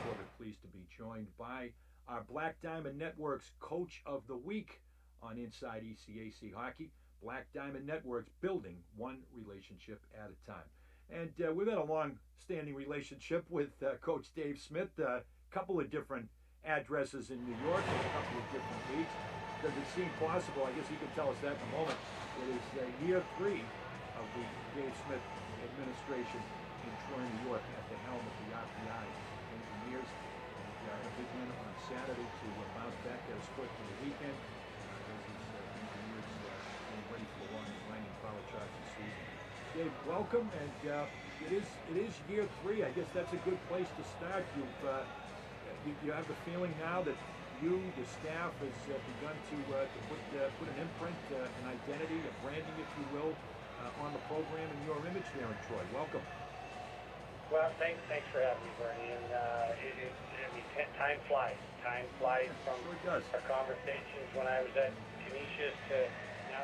We're pleased to be joined by our Black Diamond Network's Coach of the Week on Inside ECAC Hockey. Black Diamond Network's building one relationship at a time. And we've had a long-standing relationship with Coach Dave Smith, a couple of different addresses in New York, and a couple of different leagues. Does it seem possible? I guess he can tell us that in a moment. It is year 3 of the Dave Smith administration in Troy, New York, at the helm of the RPI engineers. And a big win on Saturday to bounce back at a split for the weekend. As these engineers getting ready for the long winding power charging season. Dave, welcome, and it is year 3. I guess that's a good place to start. You have the feeling now that you, the staff, has begun to put an imprint, an identity, a branding, if you will, on the program and your image there in Troy. Welcome. Well, thanks for having me, Bernie. And time flies. Time flies from sure does. Our conversations when I was at Canisius to now.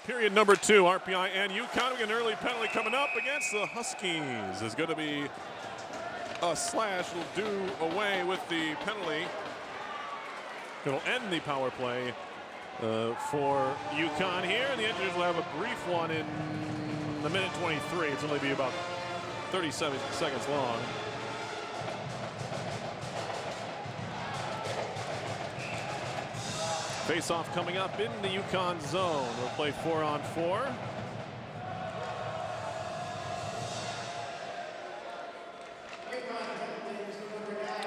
period number 2. RPI and Yukon. We get an early penalty coming up against the Huskies. There's going to be a slash. Will do away with the penalty. It'll end the power play for Yukon here. And the Engineers will have a brief one in the minute 23. It's only be about 37 seconds long. Face-off coming up in the Yukon zone. We'll play 4-on-4.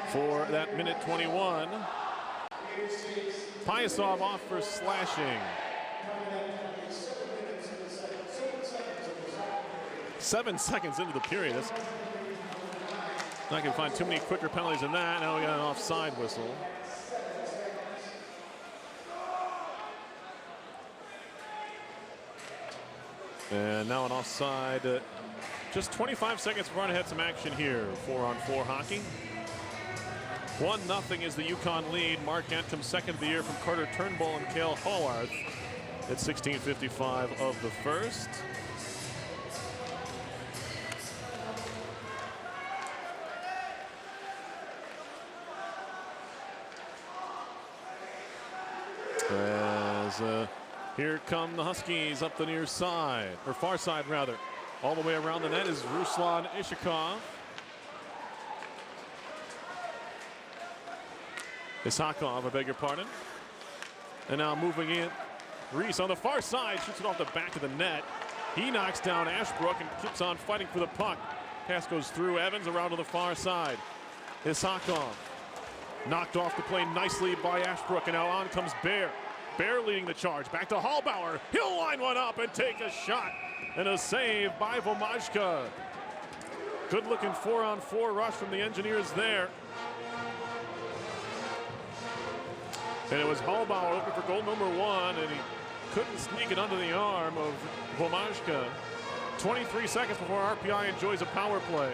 For that minute 21. Pyasov off for slashing. 7 seconds into the period. Not going to find too many quicker penalties than that. Now we got an offside whistle. And now an offside. Just 25 seconds before I had some action here. 4-on-4 hockey. 1-0 is the Yukon lead. Mark Antrim, second of the year from Carter Turnbull and Cale Haworth at 16:55 of the first. As here come the Huskies up the near side, or far side rather. All the way around the net is Ruslan Ishakov. Isakov, I beg your pardon. And now moving in. Reese on the far side shoots it off the back of the net. He knocks down Ashbrook and keeps on fighting for the puck. Pass goes through Evans around to the far side. Isakov knocked off the play nicely by Ashbrook, and now on comes Bear. Bear leading the charge. Back to Hallbauer. He'll line one up and take a shot. And a save by Vomajka. Good looking 4-on-4 rush from the Engineers there. And it was Hallbauer looking for goal number 1, and he couldn't sneak it under the arm of Vomajka. 23 seconds before RPI enjoys a power play.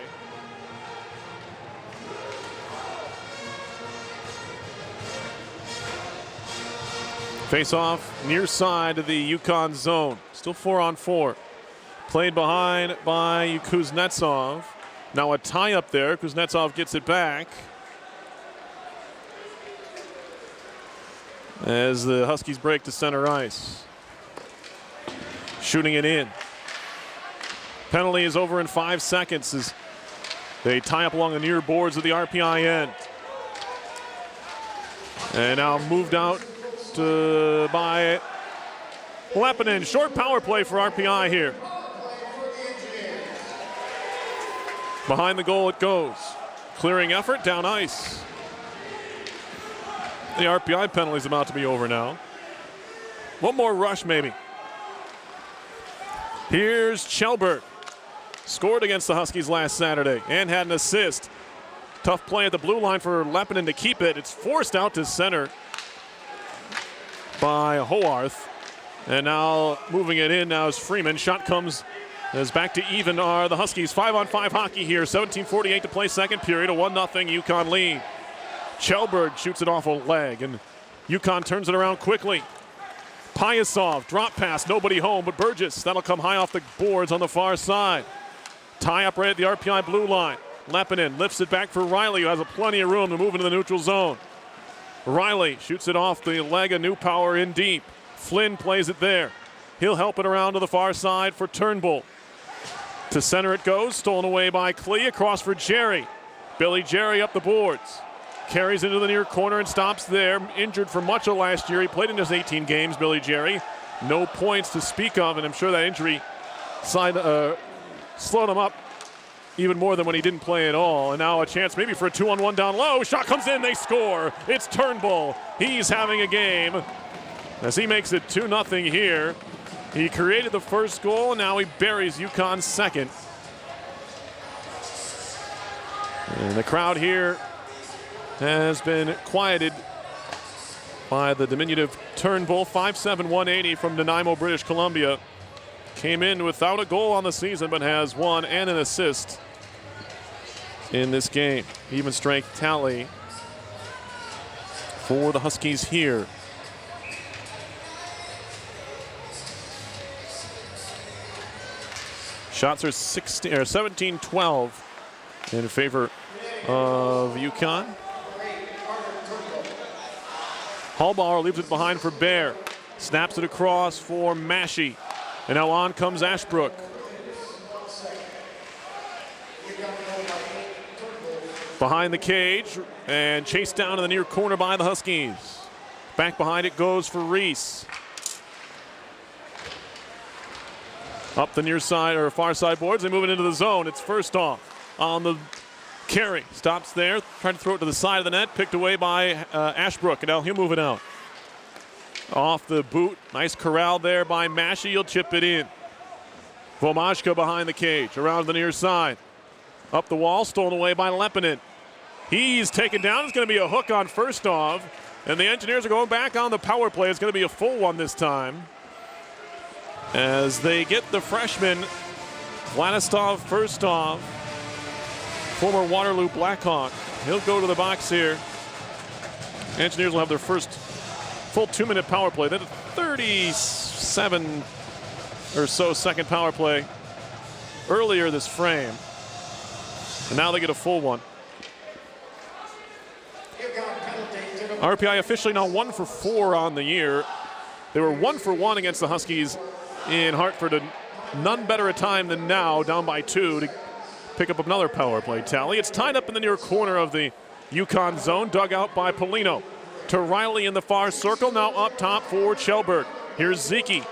Face-off near side of the Yukon zone. Still 4-on-4. Played behind by Kuznetsov. Now a tie up there. Kuznetsov gets it back. As the Huskies break to center ice. Shooting it in. Penalty is over in 5 seconds as they tie up along the near boards of the RPI end. And now moved out by Lepinen. Short power play for RPI here. Behind the goal it goes. Clearing effort down ice. The RPI penalty is about to be over now. One more rush maybe. Here's Chelberg. Scored against the Huskies last Saturday and had an assist. Tough play at the blue line for Lepinen to keep it. It's forced out to center by Haworth. And now moving it in now is Freeman. Shot comes as back to even are the Huskies. 5-on-5 hockey here. 17:48 to play second period. A 1-0 Yukon lead. Chelberg shoots it off a leg, and Yukon turns it around quickly. Pyasov, drop pass, nobody home, but Burgess. That'll come high off the boards on the far side. Tie up right at the RPI blue line. Lepinen lifts it back for Riley, who has plenty of room to move into the neutral zone. Riley shoots it off the leg of New Power in deep. Flynn plays it there. He'll help it around to the far side for Turnbull. To center it goes, stolen away by Klee, across for Jerry. Billy Jerry up the boards. Carries into the near corner and stops there. Injured for much of last year. He played in just 18 games, Billy Jerry. No points to speak of, and I'm sure that injury slowed him up even more than when he didn't play at all. And now a chance maybe for a 2-on-1 down low. Shot comes in, they score. It's Turnbull. He's having a game as he makes it 2-0 here. He created the first goal, and now he buries Yukon's second. And the crowd here has been quieted by the diminutive Turnbull. 5'7", 180 from Nanaimo, British Columbia. Came in without a goal on the season, but has one and an assist in this game. Even strength tally for the Huskies here. Shots are 17-12 in favor of Yukon. Hallbauer leaves it behind for Bear. Snaps it across for Massey. And now on comes Ashbrook. Behind the cage and chased down in the near corner by the Huskies. Back behind it goes for Reese. Up the near side or far side boards, they move it into the zone. It's first off on the carry. Stops there, trying to throw it to the side of the net, picked away by Ashbrook, and now he'll move it out. Off the boot, nice corral there by Massey, he'll chip it in. Vomashka behind the cage, around the near side. Up the wall, stolen away by Lepinen. He's taken down, it's gonna be a hook on first off, and the Engineers are going back on the power play. It's gonna be a full one this time, as they get the freshman Vladislav Firstov, former Waterloo Blackhawk. He'll go to the box here. Engineers will have their first full 2-minute power play. Then a 37 or so second power play earlier this frame. And now they get a full one. RPI officially now 1 for 4 on the year. They were 1 for 1 against the Huskies in Hartford, and none better a time than now, down by 2 to pick up another power play tally. It's tied up in the near corner of the Yukon zone, dug out by Polino. To Riley in the far circle, now up top for Kjellberg. Here's Zeke.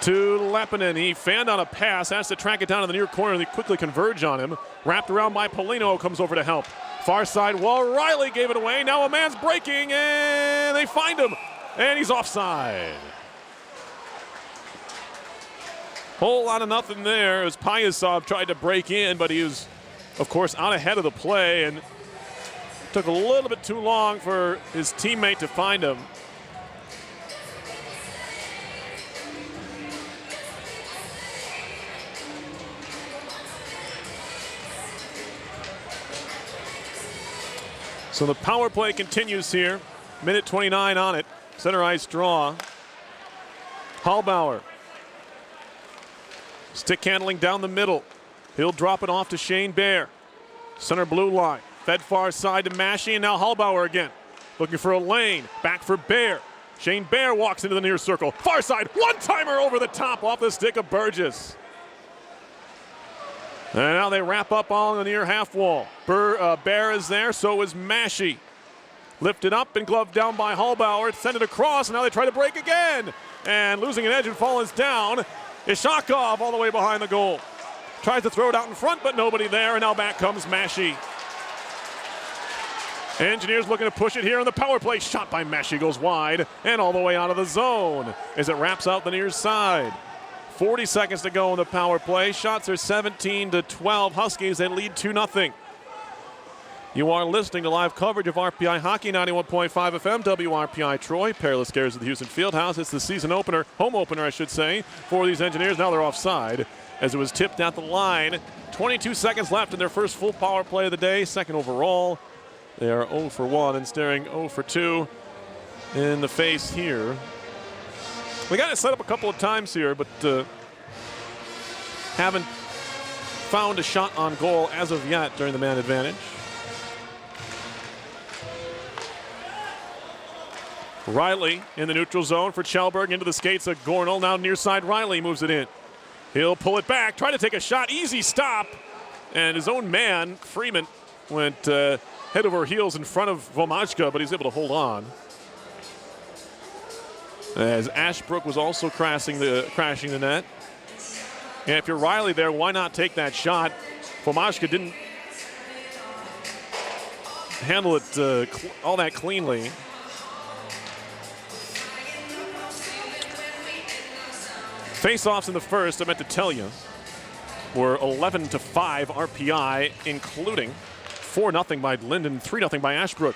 To Lepinen, he fanned on a pass, has to track it down in the near corner, and they quickly converge on him. Wrapped around by Polino, comes over to help. Far side wall, Riley gave it away. Now a man's breaking, and they find him, and he's offside. Whole lot of nothing there as Pyasov tried to break in, but he was, of course, out ahead of the play, and took a little bit too long for his teammate to find him. So the power play continues here. Minute 29 on it. Center ice draw. Hallbauer. Stick handling down the middle. He'll drop it off to Shane Bear. Center blue line. Fed far side to Massey, and now Hallbauer again. Looking for a lane. Back for Bear. Shane Bear walks into the near circle. Far side. One-timer over the top off the stick of Burgess. And now they wrap up on the near half wall. Bear is there, so is Massey. Lifted up and gloved down by Hallbauer. Send it across, and now they try to break again. And losing an edge and falling down. Ishakov all the way behind the goal. Tries to throw it out in front, but nobody there, and now back comes Massey. Engineers looking to push it here, and the power play shot by Massey goes wide and all the way out of the zone as it wraps out the near side. 40 seconds to go in the power play. Shots are 17-12. Huskies, they lead 2-0. You are listening to live coverage of RPI Hockey, 91.5 FM, WRPI Troy. Perilous Scares of the Houston Fieldhouse. It's the season opener, home opener, I should say, for these Engineers. Now they're offside as it was tipped at the line. 22 seconds left in their first full power play of the day, second overall. They are 0 for 1 and staring 0 for 2 in the face here. We got it set up a couple of times here, but haven't found a shot on goal as of yet during the man advantage. Riley in the neutral zone for Kjellberg into the skates of Gornall. Now near side, Riley moves it in. He'll pull it back, try to take a shot, easy stop. And his own man, Freeman, went head over heels in front of Vomashka, but he's able to hold on. As Ashbrook was also crashing the net. And if you're Riley there, why not take that shot? Vomashka didn't handle it all that cleanly. Face-offs in the first, I meant to tell you, were 11-5 RPI, including 4-0 by Linden, 3-0 by Ashbrook.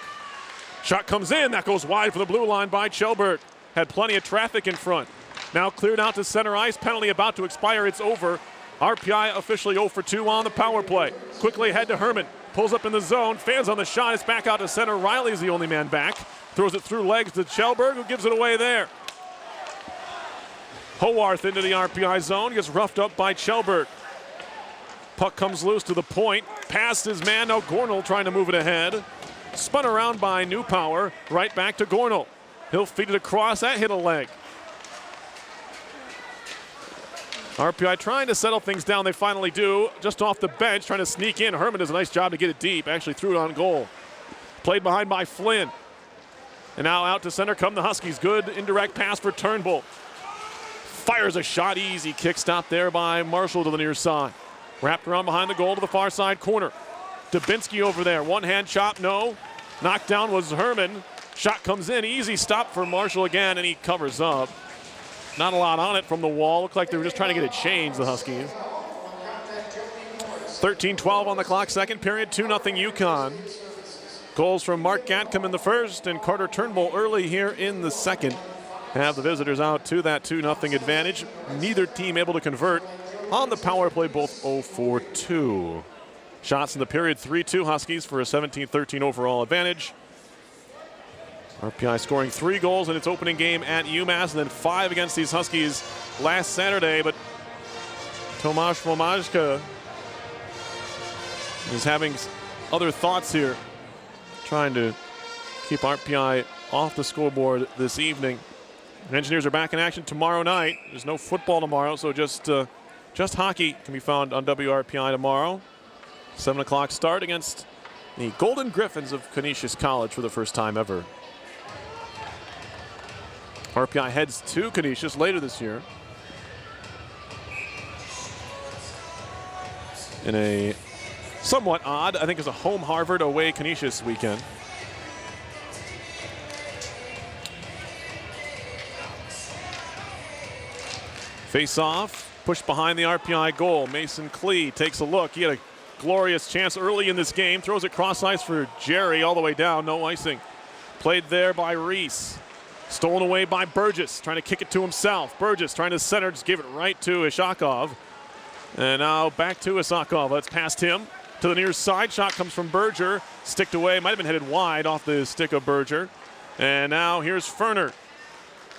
Shot comes in, that goes wide for the blue line by Kjellberg. Had plenty of traffic in front. Now cleared out to center ice, penalty about to expire, it's over. RPI officially 0 for 2 on the power play. Quickly ahead to Herman, pulls up in the zone, fans on the shot, it's back out to center. Riley's the only man back. Throws it through legs to Kjellberg, who gives it away there. Howarth into the RPI zone, gets roughed up by Chelberg. Puck comes loose to the point, past his man, now Gornall trying to move it ahead. Spun around by Newpower, right back to Gornall. He'll feed it across, that hit a leg. RPI trying to settle things down, they finally do. Just off the bench, trying to sneak in. Herman does a nice job to get it deep, actually threw it on goal. Played behind by Flynn. And now out to center come the Huskies. Good indirect pass for Turnbull. Fires a shot, easy kick stop there by Marshall to the near side. Wrapped around behind the goal to the far side corner. Dubinsky over there, one hand chop, no. Knocked down was Herman. Shot comes in, easy stop for Marshall again, and he covers up. Not a lot on it from the wall. Looked like they were just trying to get it changed, the Huskies. 13-12 on the clock, second period, 2-0 Yukon. Goals from Mark Gatcomb in the first and Carter Turnbull early here in the second. Have the visitors out to that 2-0 advantage. Neither team able to convert on the power play, both 0-for-2. Shots in the period, 3-2 Huskies for a 17-13 overall advantage. RPI scoring 3 goals in its opening game at UMass and then 5 against these Huskies last Saturday. But Tomasz Womajka is having other thoughts here, trying to keep RPI off the scoreboard this evening. Engineers are back in action tomorrow night. There's no football tomorrow, so just hockey can be found on WRPI tomorrow. 7 o'clock start against the Golden Griffins of Canisius College for the first time ever. RPI heads to Canisius later this year in a somewhat odd, I think it's a home Harvard away Canisius weekend. Face off, pushed behind the RPI goal. Mason Klee takes a look. He had a glorious chance early in this game. Throws it cross ice for Jerry all the way down. No icing. Played there by Reese. Stolen away by Burgess, trying to kick it to himself. Burgess trying to center, just give it right to Ishakov. And now back to Ishakov. That's past him to the near side. Shot comes from Berger. Sticked away, might have been headed wide off the stick of Berger. And now here's Ferner.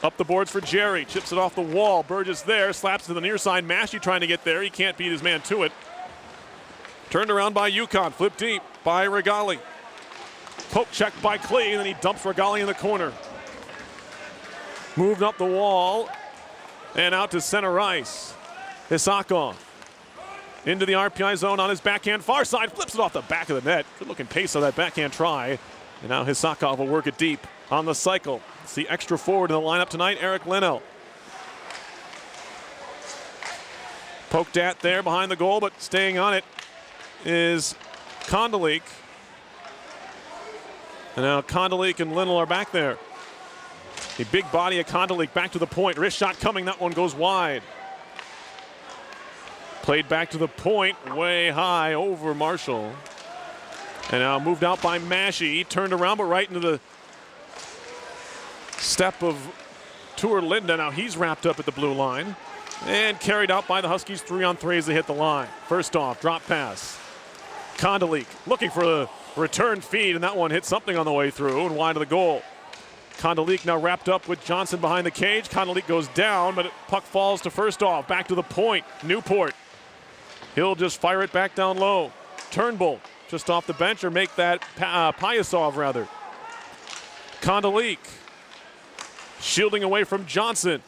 Up the boards for Jerry. Chips it off the wall. Burgess there, slaps to the near side. Massey trying to get there. He can't beat his man to it. Turned around by Yukon. Flipped deep by Regali. Poke check by Klee, and then he dumps Regali in the corner. Moved up the wall and out to center ice. Isakov into the RPI zone on his backhand far side. Flips it off the back of the net. Good looking pace on that backhand try. And now Isakov will work it deep on the cycle. It's the extra forward in the lineup tonight, Eric Linnell. Poked at there behind the goal, but staying on it is Kondelik. And now Kondelik and Linnell are back there. The big body of Kondelik back to the point. Wrist shot coming, that one goes wide. Played back to the point, way high over Marshall. And now moved out by Massey. He turned around, but right into the step of Tour Linda. Now he's wrapped up at the blue line. And carried out by the Huskies 3-on-3 as they hit the line. First off, drop pass. Kondelik looking for a return feed, and that one hit something on the way through and wide of the goal. Kondelik now wrapped up with Johnson behind the cage. Kondelik goes down, but puck falls to first off. Back to the point. Newport. He'll just fire it back down low. Turnbull just off the bench, or make that Pyasov rather. Kondelik shielding away from Johnson.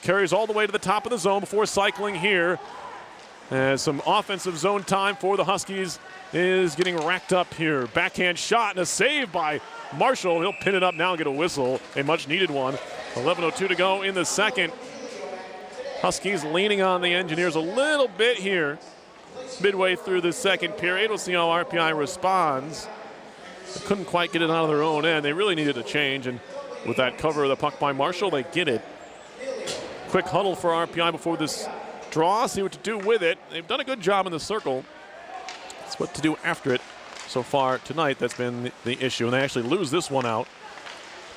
Carries all the way to the top of the zone before cycling here. As some offensive zone time for the Huskies is getting racked up here. Backhand shot and a save by Marshall. He'll pin it up now and get a whistle, a much needed one. 11:02 to go in the second. Huskies leaning on the Engineers a little bit here midway through the second period. We'll see how RPI responds. They couldn't quite get it out of their own end. They really needed a change, and with that cover of the puck by Marshall, they get it. Quick huddle for RPI before this draw, see what to do with it. They've done a good job in the circle. It's what to do after it so far tonight that's been the issue, and they actually lose this one out.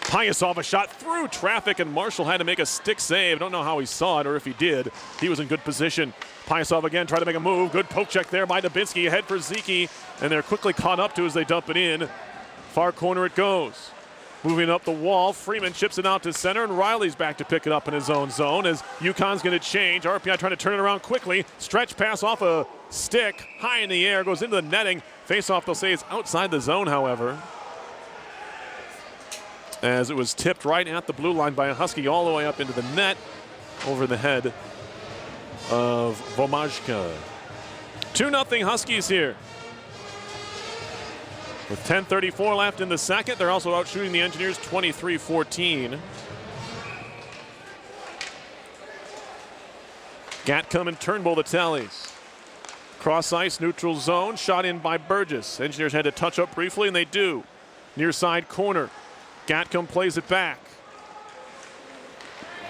Pyasov a shot through traffic, and Marshall had to make a stick save. Don't know how he saw it or if he did. He was in good position. Pyasov again tried to make a move. Good poke check there by Dubinsky. Ahead for Zeke, and they're quickly caught up to as they dump it in. Far corner it goes. Moving up the wall, Freeman chips it out to center, and Riley's back to pick it up in his own zone as Yukon's going to change. RPI trying to turn it around quickly. Stretch pass off a stick, high in the air, goes into the netting. Face-off, they'll say it's outside the zone, however, as it was tipped right at the blue line by a Husky all the way up into the net over the head of Vomajka. 2-0 Huskies here. With 10:34 left in the second, they're also out shooting the Engineers 23-14. Gatcomb and Turnbull the tallies. Cross ice, neutral zone, shot in by Burgess. Engineers had to touch up briefly, and they do. Near side corner. Gatcomb plays it back.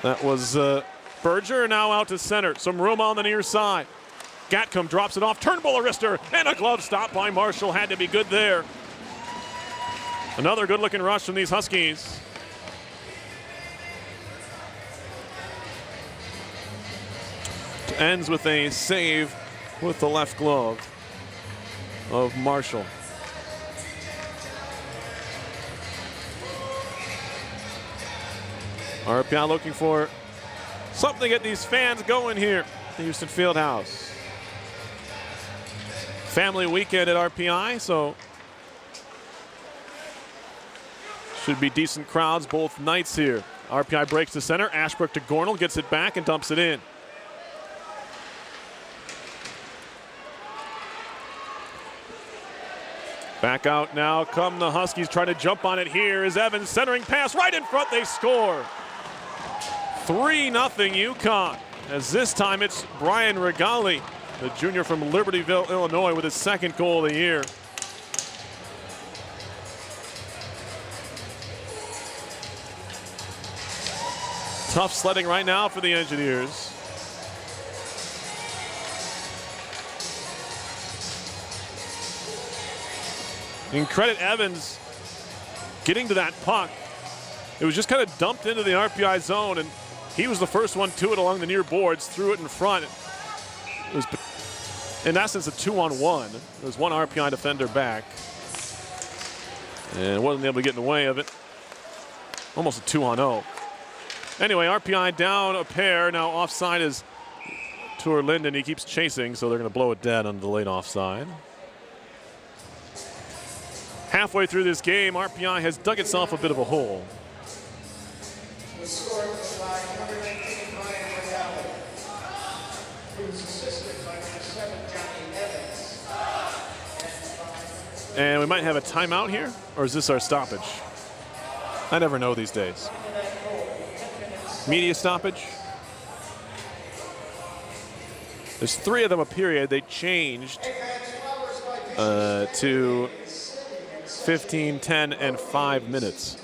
That was Berger, now out to center. Some room on the near side. Gatcomb drops it off. Turnbull a wrister, and a glove stop by Marshall. Had to be good there. Another good-looking rush from these Huskies. Ends with a save with the left glove of Marshall. RPI looking for something to get these fans going here at the Houston Fieldhouse. Family weekend at RPI, so should be decent crowds both nights here. RPI breaks to center. Ashbrook to Gornell, gets it back and dumps it in. Back out now come the Huskies, trying to jump on it here is Evans, centering pass right in front, they score. 3-0 Yukon, as this time it's Brian Regali, the junior from Libertyville, Illinois, with his second goal of the year. Tough sledding right now for the Engineers. And credit Evans getting to that puck. It was just kind of dumped into the RPI zone, and he was the first one to it along the near boards, threw it in front. It was, in essence, a 2-on-1. There was one RPI defender back, and wasn't able to get in the way of it. Almost a 2-on-0. Anyway, RPI down a pair. Now offside is Tour Linden. He keeps chasing, so they're going to blow it dead on the late offside. Halfway through this game, RPI has dug itself a bit of a hole. The score was by number 19, Brian Regali, who was assisted by number 7, Johnny Evans. And we might have a timeout here, or is this our stoppage? I never know these days. Media stoppage. There's 3 of them a period. They changed to 15, 10, and 5 minutes.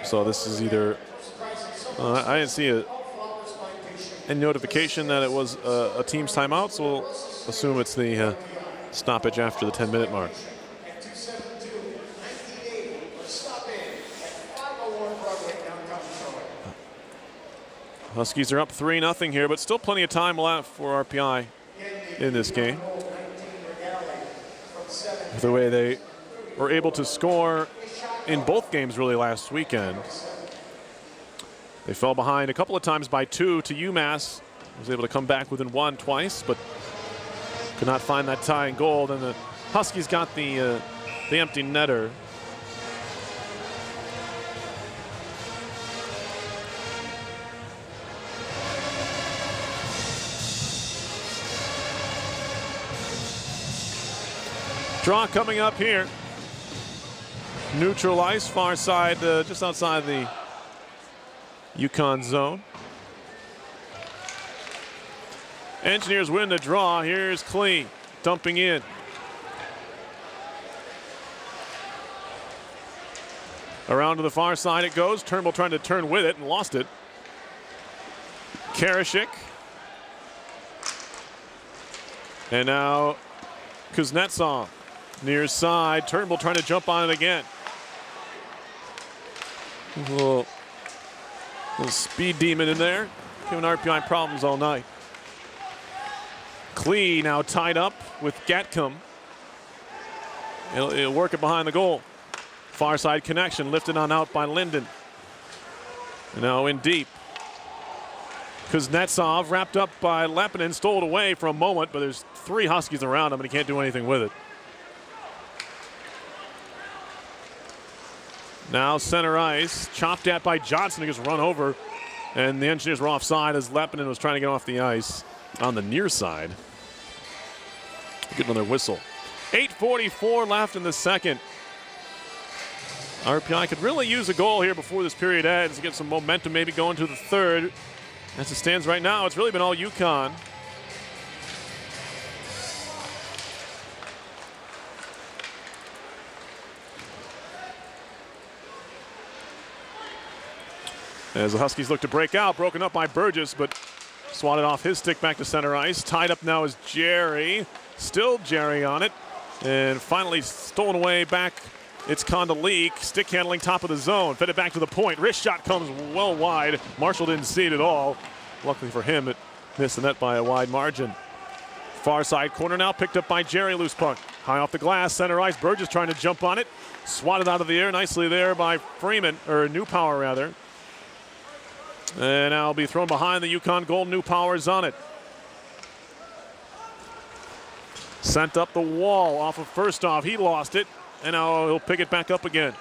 So this is either, I didn't see any notification that it was a team's timeout, so we'll assume it's the stoppage after the 10-minute mark. Huskies are up 3-0 here, but still plenty of time left for RPI in this game. The way they were able to score in both games really last weekend. They fell behind a couple of times by 2 to UMass. Was able to come back within 1 twice, but could not find that tying goal. Then the Huskies got the empty netter. Draw coming up here. Neutral ice, far side, just outside the Yukon zone. Engineers win the draw. Here's Klee dumping in. Around to the far side it goes. Turnbull trying to turn with it and lost it. Karashik. And now Kuznetsov. Near side, Turnbull trying to jump on it again. A little speed demon in there, giving RPI problems all night. Klee now tied up with Gatcomb. He'll work it behind the goal. Far side connection lifted on out by Linden. Now in deep. Kuznetsov wrapped up by Lepinin, stole it away for a moment, but there's 3 Huskies around him and he can't do anything with it. Now center ice, chopped at by Johnson, who gets run over, and the Engineers were offside as Lepinin was trying to get off the ice on the near side. Get another whistle. 8:44 left in the second. RPI could really use a goal here before this period ends to get some momentum, maybe going to the third. As it stands right now, it's really been all Yukon. As the Huskies look to break out, broken up by Burgess, but swatted off his stick back to center ice. Tied up now is Jerry. Still Jerry on it. And finally stolen away back. It's Kondalik. Stick handling top of the zone. Fed it back to the point. Wrist shot comes well wide. Marshall didn't see it at all. Luckily for him, it missed the net by a wide margin. Far side corner now picked up by Jerry. Loose puck. High off the glass. Center ice. Burgess trying to jump on it. Swatted out of the air nicely there by Freeman, or Newpower rather. And now be thrown behind the Yukon goal. Newpower's on it. Sent up the wall off of Firstov. He lost it. And now he'll pick it back up again.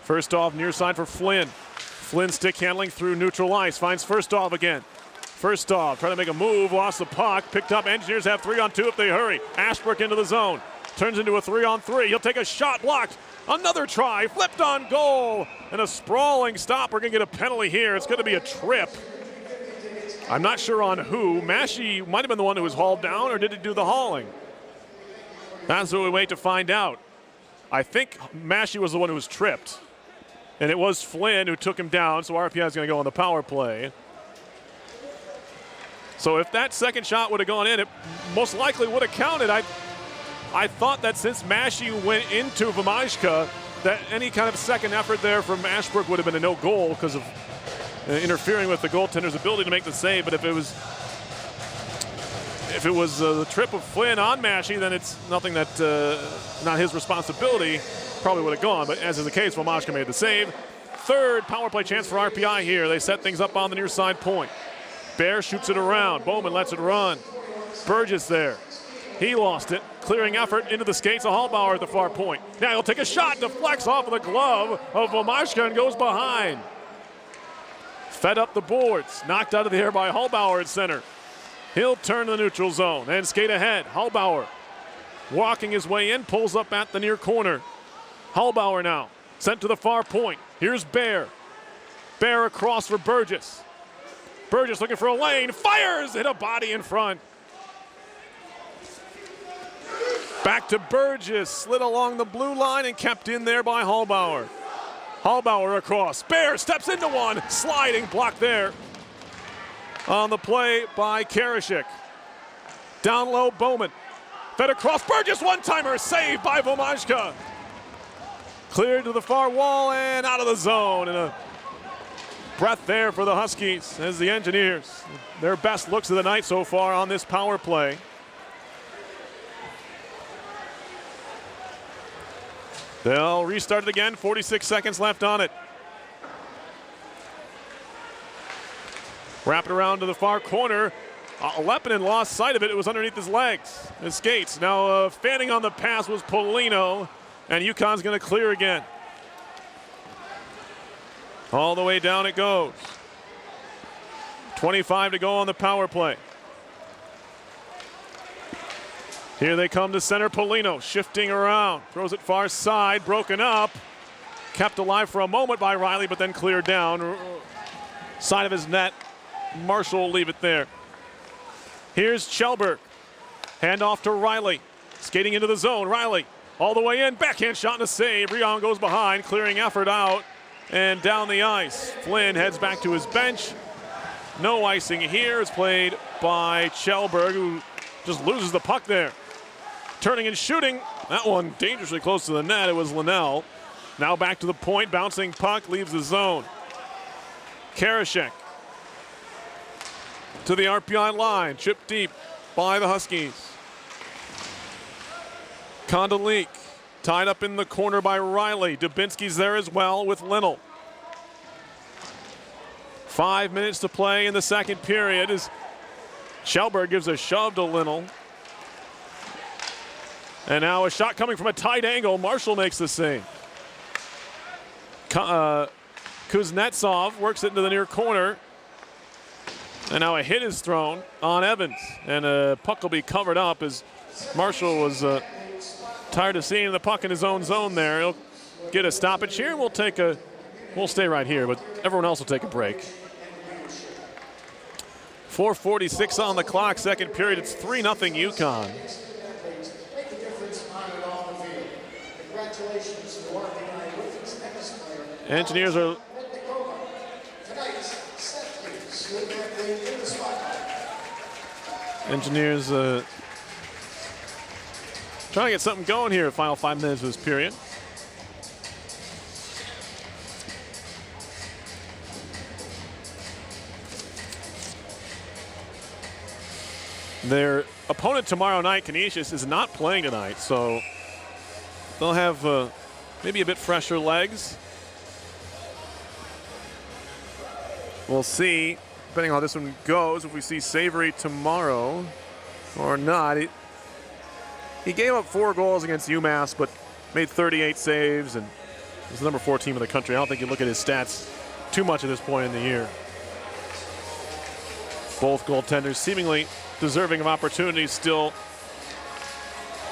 Firstov near side for Flynn. Flynn stick handling through neutral ice. Finds Firstov again. Firstov trying to make a move. Lost the puck. Picked up. Engineers have 3-on-2 if they hurry. Ashbrook into the zone. Turns into a 3-on-3. He'll take a shot. Blocked. Another try. Flipped on goal. And a sprawling stop. We're going to get a penalty here. It's going to be a trip. I'm not sure on who. Massey might have been the one who was hauled down, or did he do the hauling? That's what we wait to find out. I think Massey was the one who was tripped. And it was Flynn who took him down, so RPI is going to go on the power play. So if that second shot would have gone in, it most likely would have counted. I thought that since Massey went into Vomajka, that any kind of second effort there from Ashbrook would have been a no goal because of interfering with the goaltender's ability to make the save. But if it was the trip of Flynn on Massey, then it's nothing that, not his responsibility, probably would have gone. But as is the case, Vomajka made the save. Third power play chance for RPI here. They set things up on the near side point. Bear shoots it around. Bowman lets it run. Burgess there. He lost it. Clearing effort into the skates of Hallbauer at the far point. Now he'll take a shot, deflects off of the glove of Vomajka and goes behind. Fed up the boards. Knocked out of the air by Hallbauer at center. He'll turn to the neutral zone and skate ahead. Hallbauer walking his way in, pulls up at the near corner. Hallbauer now sent to the far point. Here's Bear. Bear across for Burgess. Burgess looking for a lane, fires, hit a body in front. Back to Burgess, slid along the blue line and kept in there by Hallbauer. Hallbauer across, Bear steps into one, sliding, blocked there. On the play by Karashik. Down low, Bowman. Fed across, Burgess, one-timer, saved by Vomajka. Cleared to the far wall and out of the zone. And a breath there for the Huskies as the Engineers. Their best looks of the night so far on this power play. They'll restart it again, 46 seconds left on it. Wrap it around to the far corner. Lepinin lost sight of it. It was underneath his legs, his skates. Now fanning on the pass was Polino, and Yukon's going to clear again. All the way down it goes. 25 to go on the power play. Here they come to center. Polino shifting around. Throws it far side. Broken up. Kept alive for a moment by Riley, but then cleared down. Side of his net. Marshall will leave it there. Here's Kjellberg. Hand off to Riley. Skating into the zone. Riley all the way in. Backhand shot and a save. Rebound goes behind. Clearing effort out and down the ice. Flynn heads back to his bench. No icing here. It's played by Kjellberg, who just loses the puck there. Turning and shooting. That one dangerously close to the net. It was Linnell. Now back to the point. Bouncing puck leaves the zone. Karashek to the RPI line. Chipped deep by the Huskies. Kondalik tied up in the corner by Riley. Dubinsky's there as well with Linnell. 5 minutes to play in the second period as Schelberg gives a shove to Linnell. And now a shot coming from a tight angle. Marshall makes the save. Kuznetsov works it into the near corner. And now a hit is thrown on Evans. And a puck will be covered up as Marshall was tired of seeing the puck in his own zone there. He'll get a stoppage here. We'll stay right here, but everyone else will take a break. 4:46 on the clock, second period. It's 3-0 Yukon. Engineers are trying to get something going here. Final 5 minutes of this period. Their opponent tomorrow night, Canisius, is not playing tonight, so they'll have maybe a bit fresher legs. We'll see, depending on how this one goes, if we see Savory tomorrow or not. He gave up 4 goals against UMass, but made 38 saves and was the number 4 team in the country. I don't think you look at his stats too much at this point in the year. Both goaltenders seemingly deserving of opportunities still.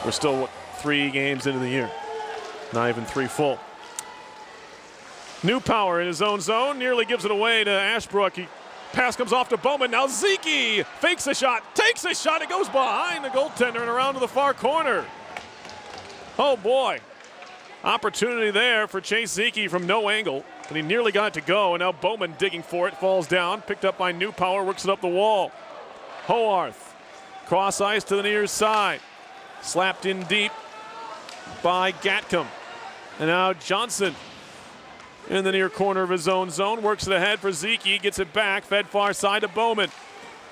We're still, 3 games into the year? Not even 3 full. New Power in his own zone, nearly gives it away to Ashbrook. Pass comes off to Bowman. Now Zeke fakes a shot, takes a shot. It goes behind the goaltender and around to the far corner. Oh boy. Opportunity there for Chase Zeke from no angle, and he nearly got it to go. And now Bowman digging for it, falls down, picked up by New Power, works it up the wall. Hoarth, cross ice to the near side. Slapped in deep by Gatcomb. And now Johnson in the near corner of his own zone, works it ahead for Zeke, gets it back, fed far side to Bowman.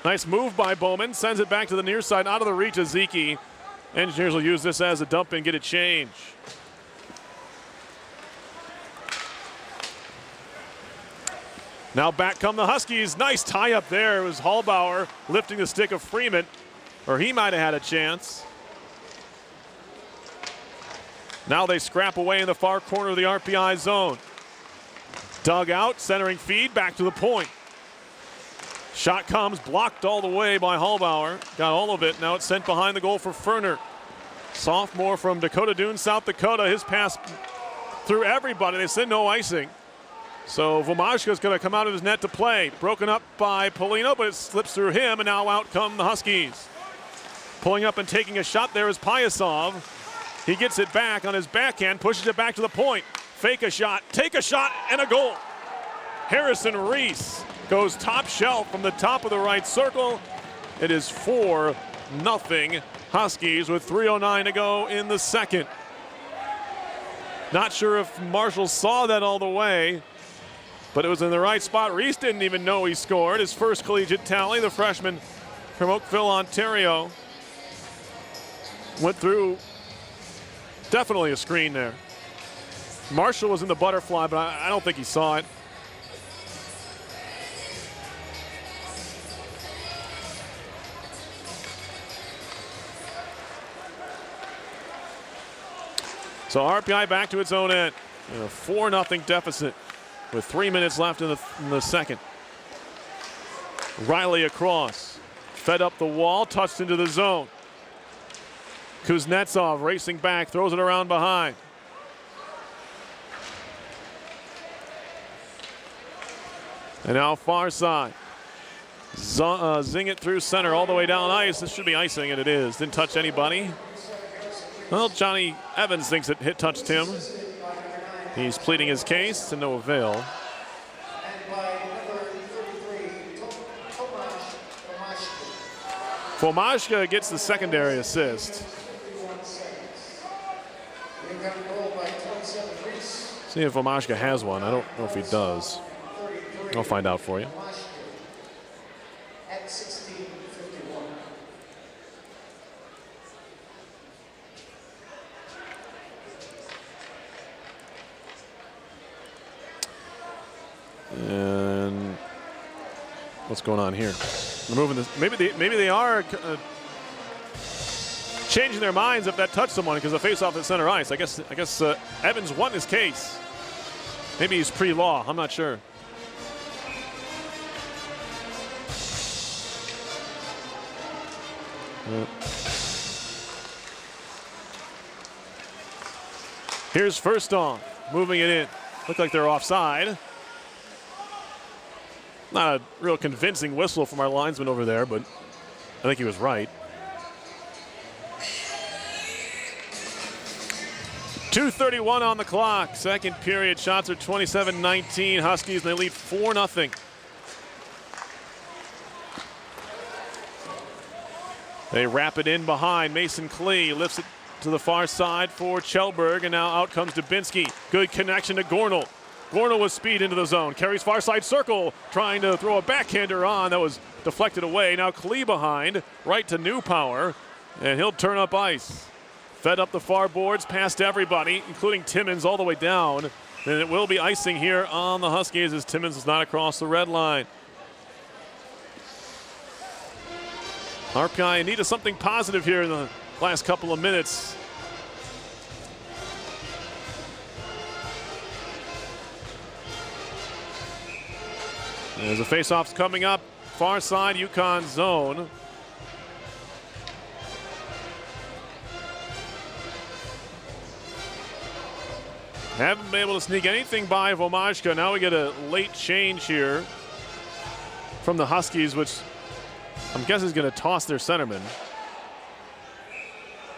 Nice move by Bowman, sends it back to the near side, out of the reach of Zeke. Engineers will use this as a dump and get a change. Now back come the Huskies. Nice tie up there. It was Hallbauer lifting the stick of Freeman, or he might have had a chance. Now they scrap away in the far corner of the RPI zone. Dug out, centering feed, back to the point. Shot comes, blocked all the way by Hallbauer. Got all of it, now it's sent behind the goal for Ferner. Sophomore from Dakota Dunes, South Dakota. His pass through everybody. They said no icing. So Vomashka's going to come out of his net to play. Broken up by Polino, but it slips through him, and now out come the Huskies. Pulling up and taking a shot there is Pyasov. He gets it back on his backhand, pushes it back to the point. Fake a shot, take a shot, and a goal. Harrison Reese goes top shelf from the top of the right circle. It is 4-0 Huskies with 3:09 to go in the second. Not sure if Marshall saw that all the way, but it was in the right spot. Reese didn't even know he scored. His first collegiate tally, the freshman from Oakville, Ontario. Went through, definitely a screen there. Marshall was in the butterfly, but I don't think he saw it. So RPI back to its own end. A 4-0 deficit with 3 minutes left in the second. Riley across. Fed up the wall, touched into the zone. Kuznetsov racing back, throws it around behind. And now far side. Zing it through center all the way down ice. This should be icing, and it is. Didn't touch anybody. Well, Johnny Evans thinks it touched him. He's pleading his case to no avail. Fomashka gets the secondary assist. See if Fomashka has one. I don't know if he does. I'll find out for you. And what's going on here? They're moving this. Maybe they are changing their minds if that touched someone because the face-off at center ice. I guess Evans won his case. Maybe he's pre-law. I'm not sure. Here's first off, moving it in. Look like they're offside. Not a real convincing whistle from our linesman over there, but I think he was right. 2:31 on the clock. Second period. Shots are 27-19. Huskies, and they lead 4-0. They wrap it in behind. Mason Klee lifts it to the far side for Kjellberg, and now out comes Dubinsky. Good connection to Gornell. Gornell with speed into the zone. Carries far side circle, trying to throw a backhander on. That was deflected away. Now Klee behind, right to Newpower, and he'll turn up ice. Fed up the far boards, past everybody, including Timmons all the way down. And it will be icing here on the Huskies as Timmons is not across the red line. RPI needed something positive here in the last couple of minutes. As the faceoff's coming up, far side Yukon zone. Haven't been able to sneak anything by Vomashka. Now we get a late change here from the Huskies, which I'm guessing is going to toss their centerman.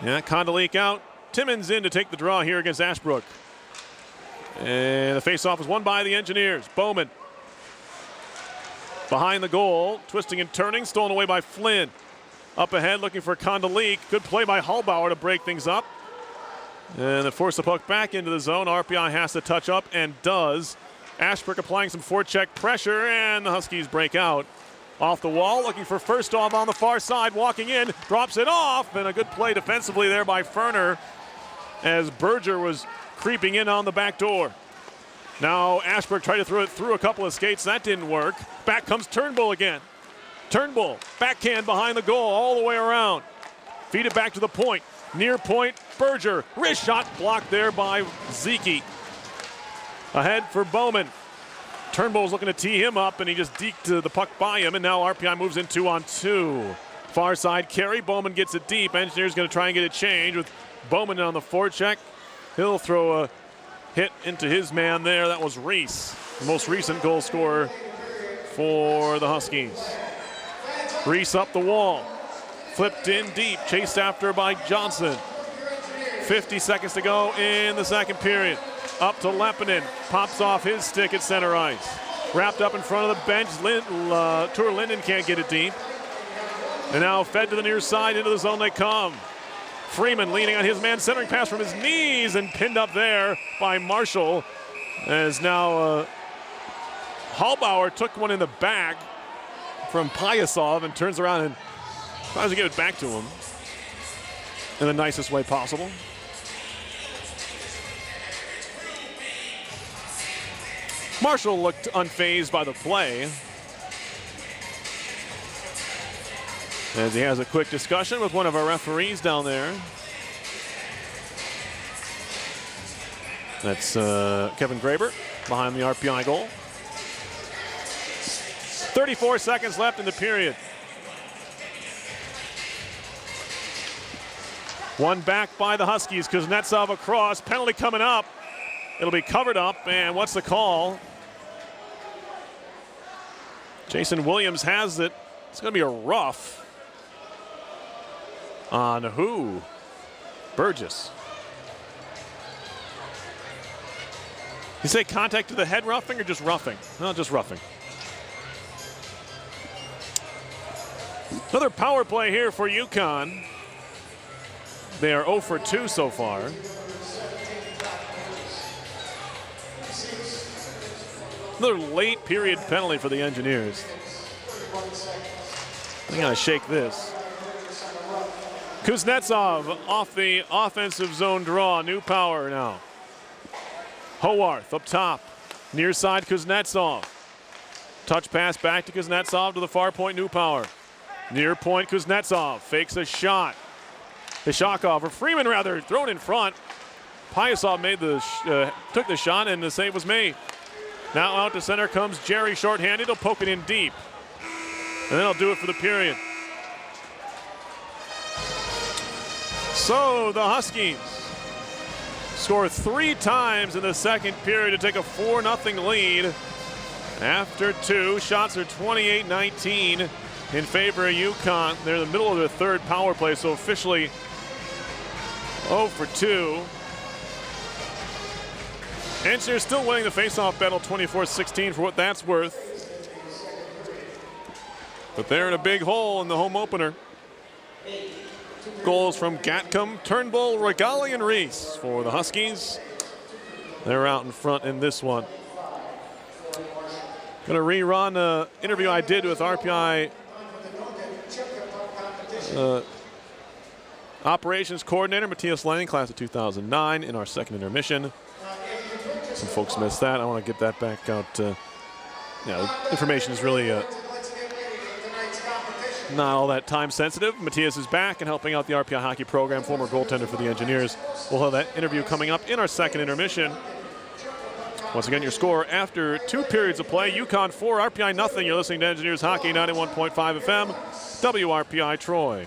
Yeah, Kondalik out. Timmons in to take the draw here against Ashbrook. And the faceoff is won by the Engineers. Bowman behind the goal, twisting and turning, stolen away by Flynn. Up ahead, looking for Kondalik. Good play by Hallbauer to break things up. And they force the puck back into the zone. RPI has to touch up and does. Ashbrook applying some forecheck pressure, and the Huskies break out. Off the wall, looking for first off on the far side, walking in, drops it off, and a good play defensively there by Ferner as Berger was creeping in on the back door. Now Ashbrook tried to throw it through a couple of skates. That didn't work. Back comes Turnbull again. Turnbull, backhand behind the goal all the way around. Feed it back to the point. Near point, Berger. Wrist shot blocked there by Zeke. Ahead for Bowman. Turnbull's looking to tee him up, and he just deked the puck by him, and now RPI moves in 2-on-2. Far side carry. Bowman gets it deep. Engineers going to try and get a change with Bowman on the forecheck. He'll throw a hit into his man there. That was Reese, the most recent goal scorer for the Huskies. Reese up the wall. Flipped in deep. Chased after by Johnson. 50 seconds to go in the second period. Up to Lepinen. Pops off his stick at center ice. Wrapped up in front of the bench. Tor Linden can't get it deep. And now fed to the near side. Into the zone they come. Freeman leaning on his man. Centering pass from his knees and pinned up there by Marshall. As now Hallbauer took one in the back from Pyasov and turns around and tries to give it back to him in the nicest way possible. Marshall looked unfazed by the play as he has a quick discussion with one of our referees down there. That's Kevin Graber behind the RPI goal. 34 seconds left in the period. One back by the Huskies. Kuznetsov across. Penalty coming up. It'll be covered up. And what's the call? Jason Williams has it. It's going to be a rough on who? Burgess. You say contact to the head roughing or just roughing? No, just roughing. Another power play here for Yukon. They are 0 for 2 so far. Another late period penalty for the Engineers. They're going to shake this. Kuznetsov off the offensive zone draw. New power now. Howarth up top. Near side Kuznetsov. Touch pass back to Kuznetsov to the far point, Newpower. Near point, Kuznetsov fakes a shot. Ishakov, or Freeman rather, thrown in front. Pyasov made took the shot, and the save was made. Now out to center comes Jerry, shorthanded. He'll poke it in deep. And then he'll do it for the period. So the Huskies score 3 times in the second period to take a 4-0 lead. After 2, shots are 28-19 in favor of Yukon. They're in the middle of their third power play, so officially 0 for 2. Rentschler still winning the faceoff battle 24-16 for what that's worth. But they're in a big hole in the home opener. Goals from Gatcomb, Turnbull, Regali, and Reese for the Huskies. They're out in front in this one. Going to rerun an interview I did with RPI operations coordinator Matthias Lang, class of 2009, in our second intermission. Some folks missed that. I want to get that back out. Information is really not all that time sensitive. Matthias is back and helping out the RPI hockey program, former goaltender for the Engineers. We'll have that interview coming up in our second intermission. Once again, your score after 2 periods of play: Yukon 4, RPI nothing. You're listening to Engineers Hockey 91.5 FM, WRPI Troy.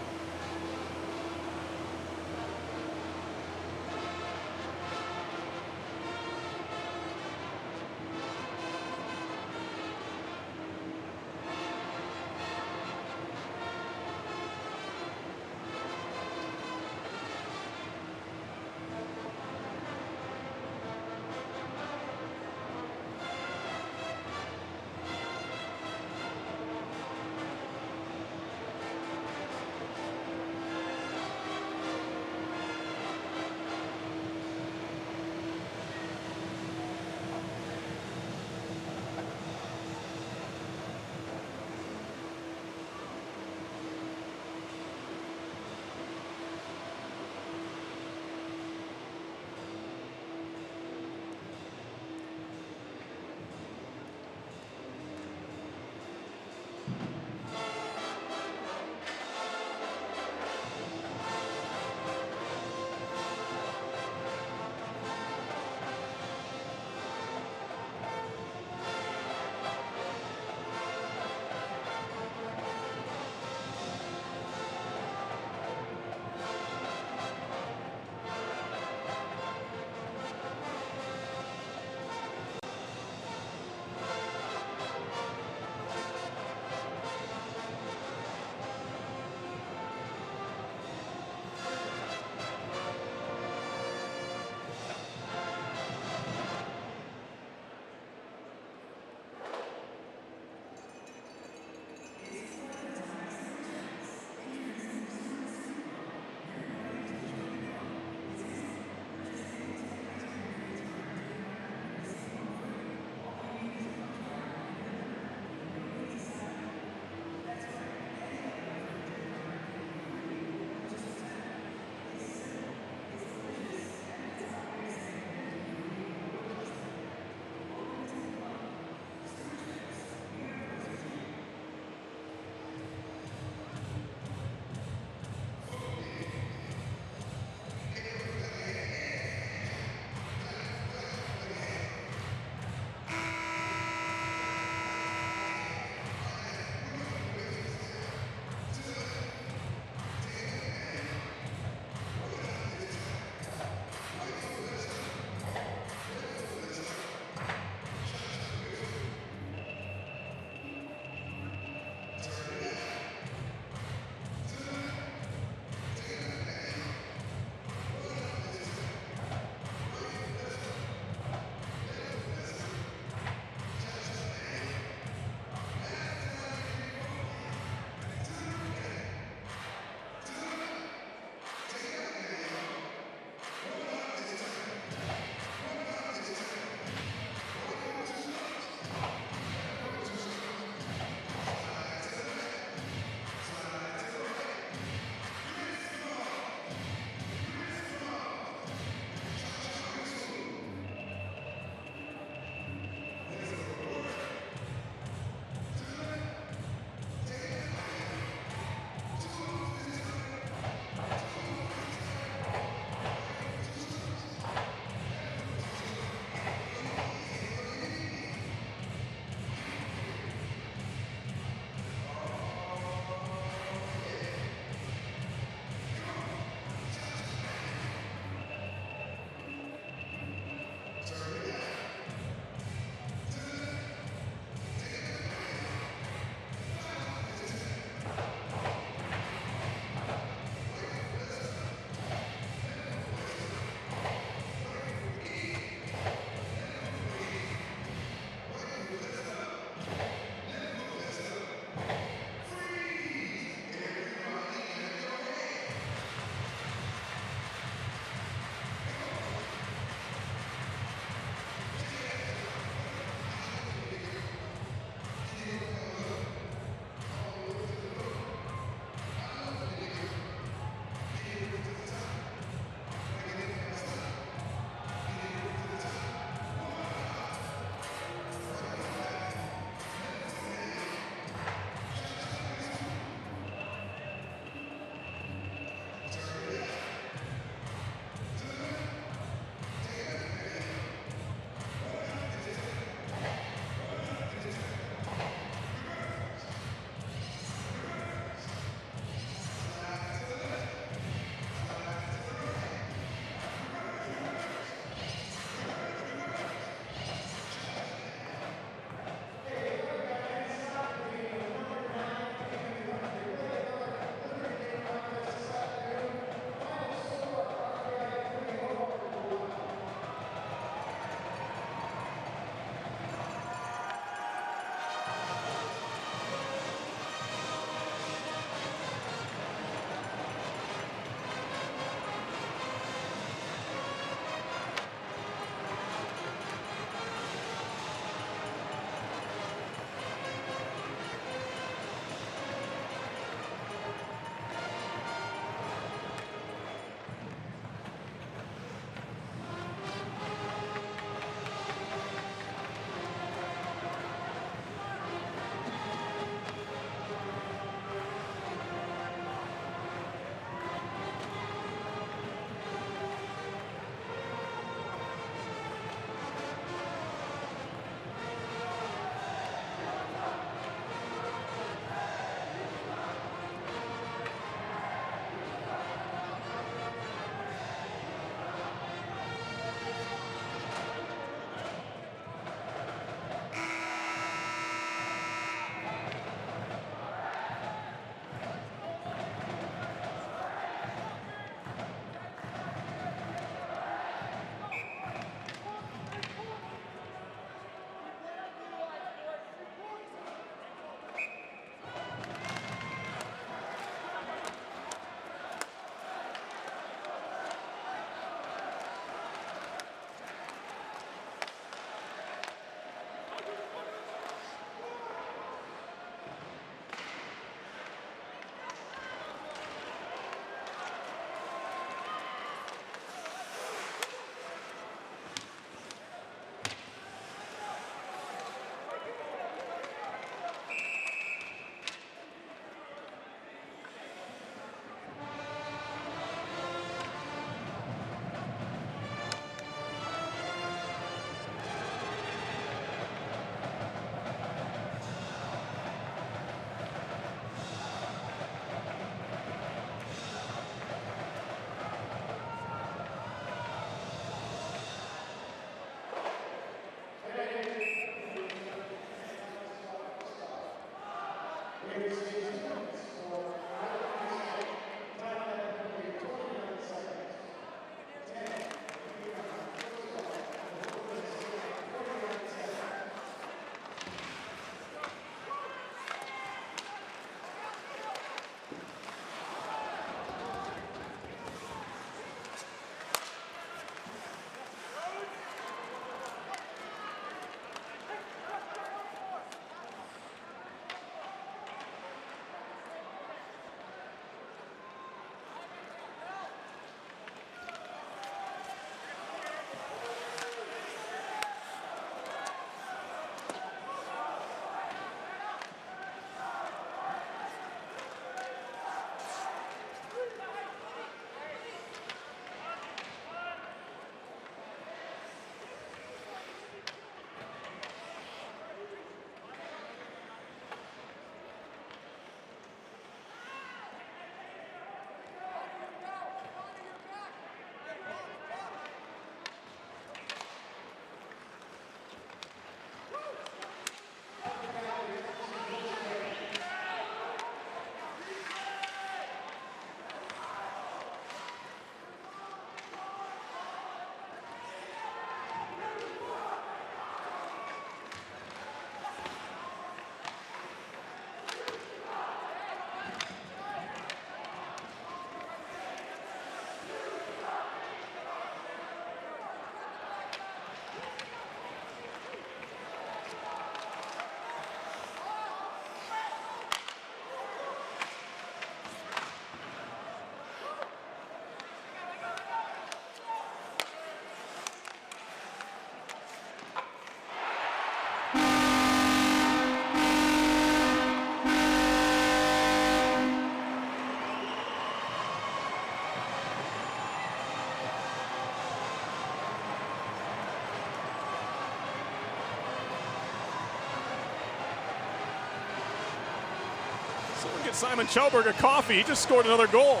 Someone get Simon Chelberg a coffee. He just scored another goal.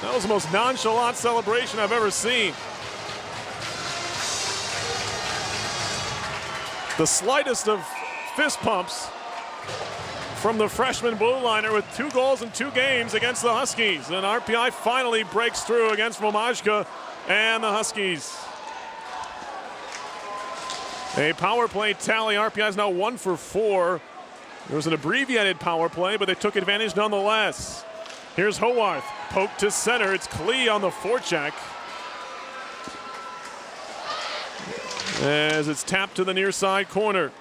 That was the most nonchalant celebration I've ever seen. The slightest of fist pumps from the freshman blue liner with 2 goals in 2 games against the Huskies. And RPI finally breaks through against Womajka and the Huskies. A power play tally. RPI is now 1 for 4. There was an abbreviated power play, but they took advantage nonetheless. Here's Howarth, poke to center. It's Klee on the forecheck. As it's tapped to the near side corner.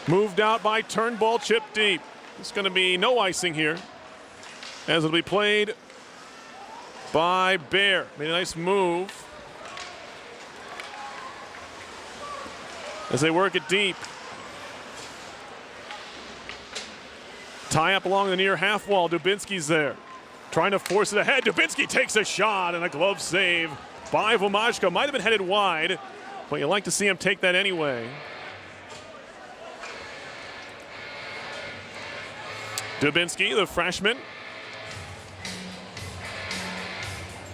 Moved out by Turnbull, chip deep. It's going to be no icing here, as it'll be played by Bear. Made a nice move as they work it deep. Tie up along the near half wall. Dubinsky's there, trying to force it ahead. Dubinsky takes a shot and a glove save by Womajka. Might have been headed wide, but you like to see him take that anyway. Dubinsky, the freshman.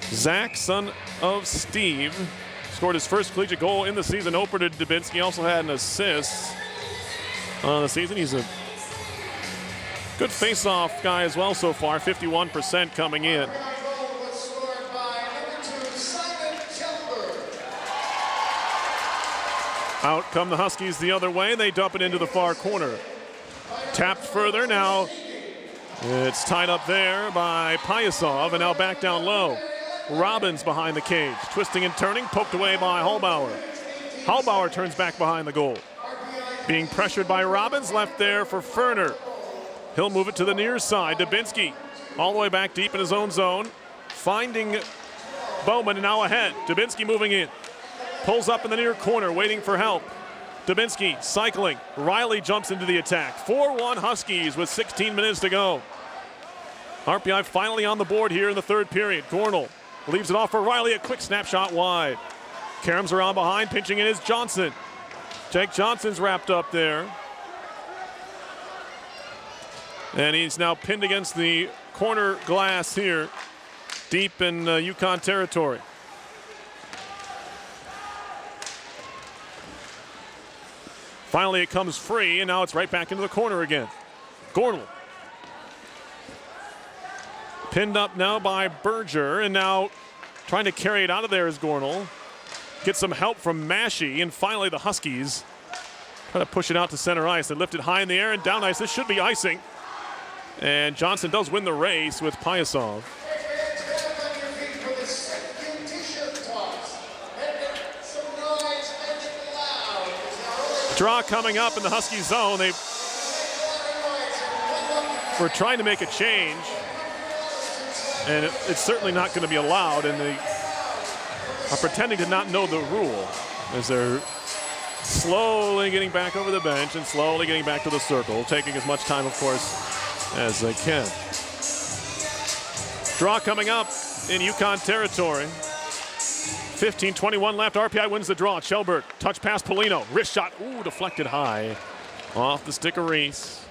Zach, son of Steve, scored his first collegiate goal in the season opener. Dubinsky also had an assist on the season. He's a good face-off guy as well so far, 51% coming in. Out come the Huskies the other way. They dump it into the far corner. Tapped further now. It's tied up there by Pyasov, and now back down low. Robbins behind the cage, twisting and turning, poked away by Hallbauer. Hallbauer turns back behind the goal. Being pressured by Robbins, left there for Ferner. He'll move it to the near side. Dubinsky all the way back deep in his own zone, finding Bowman, and now ahead. Dubinsky moving in. Pulls up in the near corner, waiting for help. Dubinsky cycling. Riley jumps into the attack. 4-1 Huskies with 16 minutes to go. RPI finally on the board here in the third period. Gornell leaves it off for Riley. A quick snapshot wide. Karams around behind. Pinching in is Johnson. Jake Johnson's wrapped up there. And he's now pinned against the corner glass here, deep in Yukon territory. Finally, it comes free, and now it's right back into the corner again. Gornell. Pinned up now by Berger, and now trying to carry it out of there is Gornell. Get some help from Mashey, and finally the Huskies try to push it out to center ice. They lift it high in the air and down ice. This should be icing. And Johnson does win the race with Pregame. Draw coming up in the Husky zone. They were trying to make a change, and it's certainly not going to be allowed, and they are pretending to not know the rule as they're slowly getting back over the bench and slowly getting back to the circle, taking as much time, of course, as they can. Draw coming up in Yukon territory. 15:21 left. RPI wins the draw. Shelbert, touch pass Polino. Wrist shot. Ooh, deflected high. Off the stick of Reese.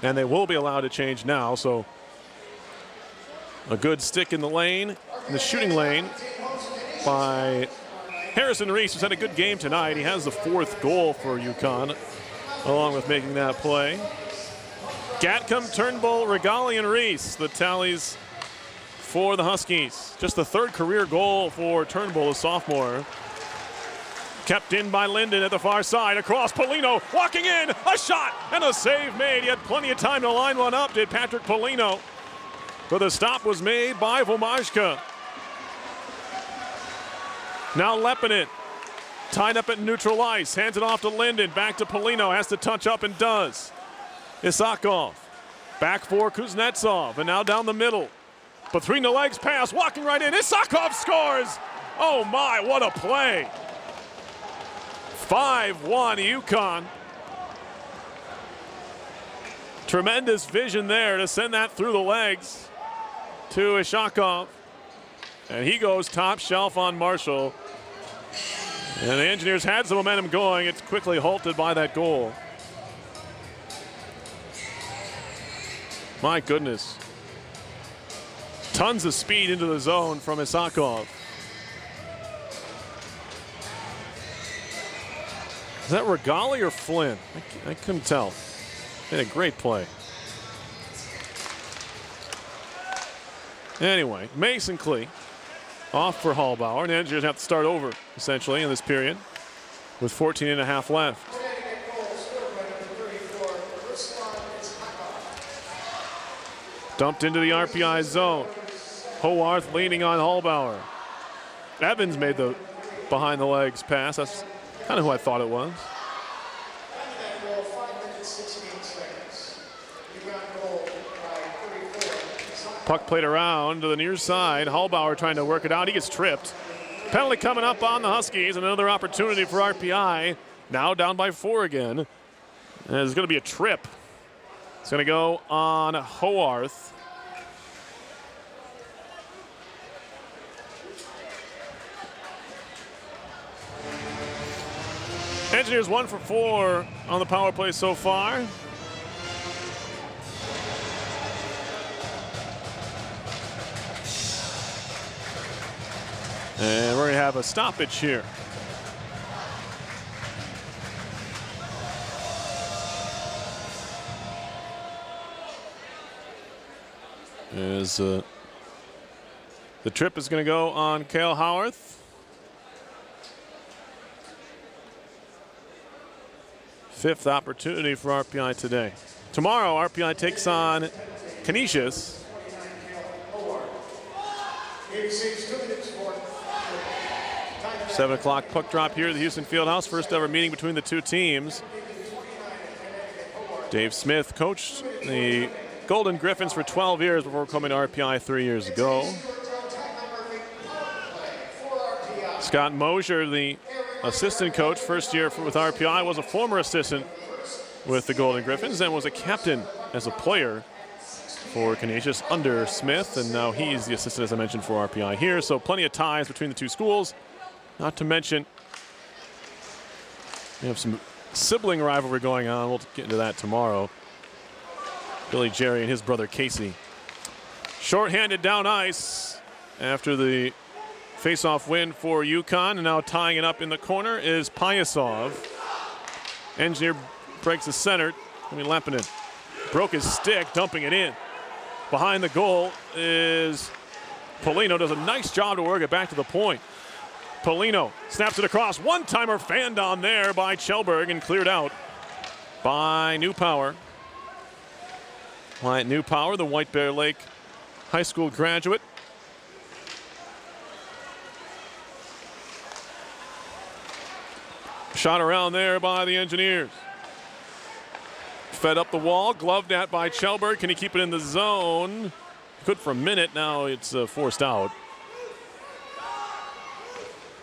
And they will be allowed to change now, so a good stick in the lane, in the shooting lane by Harrison Reese, who's had a good game tonight. He has the 4th goal for Yukon, along with making that play. Gatcomb, Turnbull, Regali, and Reese, the tallies for the Huskies. Just the 3rd career goal for Turnbull, a sophomore. Kept in by Linden at the far side. Across, Polino walking in. A shot and a save made. He had plenty of time to line one up, did Patrick Polino. But the stop was made by Vomajka. Now Leppinen, tied up at neutral ice. Hands it off to Linden. Back to Polino. Has to touch up and does. Isakov. Back for Kuznetsov. And now down the middle. Between the legs pass, walking right in. Isakov scores! Oh my, what a play. 5-1 Yukon. Tremendous vision there to send that through the legs to Isakov. And he goes top shelf on Marshall. And the Engineers had some momentum going. It's quickly halted by that goal. My goodness. Tons of speed into the zone from Isakov. Is that Regali or Flynn? I couldn't tell. Made a great play. Anyway, Mason Klee off for Hallbauer. And the Engineers have to start over, essentially, in this period with 14.5 left. Dumped into the RPI zone. Howarth leaning on Hallbauer. Evans made the behind the legs pass. That's kind of who I thought it was. Puck played around to the near side. Hallbauer trying to work it out. He gets tripped. Penalty coming up on the Huskies. Another opportunity for RPI. Now down by 4 again. And there's going to be a trip. It's going to go on Howarth. Engineers 1 for 4 on the power play so far. And we're going to have a stoppage here. As the trip is going to go on Cale Howarth. 5th opportunity for RPI today. Tomorrow, RPI takes on Canisius. 7 o'clock puck drop here at the Houston Fieldhouse. First ever meeting between the two teams. Dave Smith coached the Golden Griffins for 12 years before coming to RPI 3 years ago. Scott Mosier, the assistant coach, first year with RPI, was a former assistant with the Golden Griffins and was a captain as a player for Canisius under Smith, and now he's the assistant, as I mentioned, for RPI here. So plenty of ties between the two schools. Not to mention, we have some sibling rivalry going on. We'll get into that tomorrow. Billy Jerry and his brother Casey. Short-handed down ice after the face-off win for Yukon, and now tying it up in the corner is Payasov. Engineer breaks the center. Lappinen broke his stick, dumping it in. Behind the goal is Polino. Does a nice job to work it back to the point. Polino snaps it across. One-timer fanned on there by Kjellberg and cleared out by Newpower. Wyatt Newpower, the White Bear Lake High School graduate. Shot around there by the Engineers. Fed up the wall, gloved at by Kjellberg. Can he keep it in the zone? Could for a minute, now it's forced out.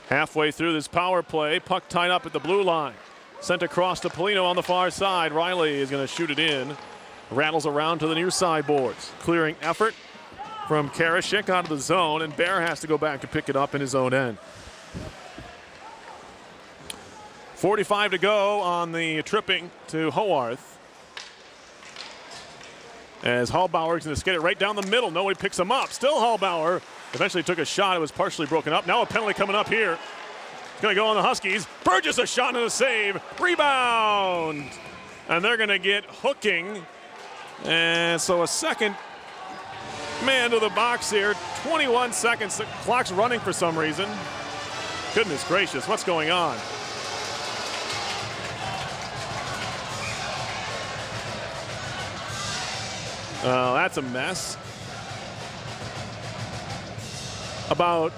Halfway through this power play, puck tied up at the blue line. Sent across to Polino on the far side. Riley is going to shoot it in. Rattles around to the near side boards. Clearing effort from Karashik out of the zone, and Bear has to go back to pick it up in his own end. 45 to go on the tripping to Howarth. As Hallbauer is going to skid it right down the middle. Nobody picks him up. Still Hallbauer. Eventually took a shot. It was partially broken up. Now a penalty coming up here. It's going to go on the Huskies. Burgess a shot and a save. Rebound. And they're going to get hooking. And so a second man to the box here. 21 seconds. The clock's running for some reason. Goodness gracious. What's going on? Oh, that's a mess. About,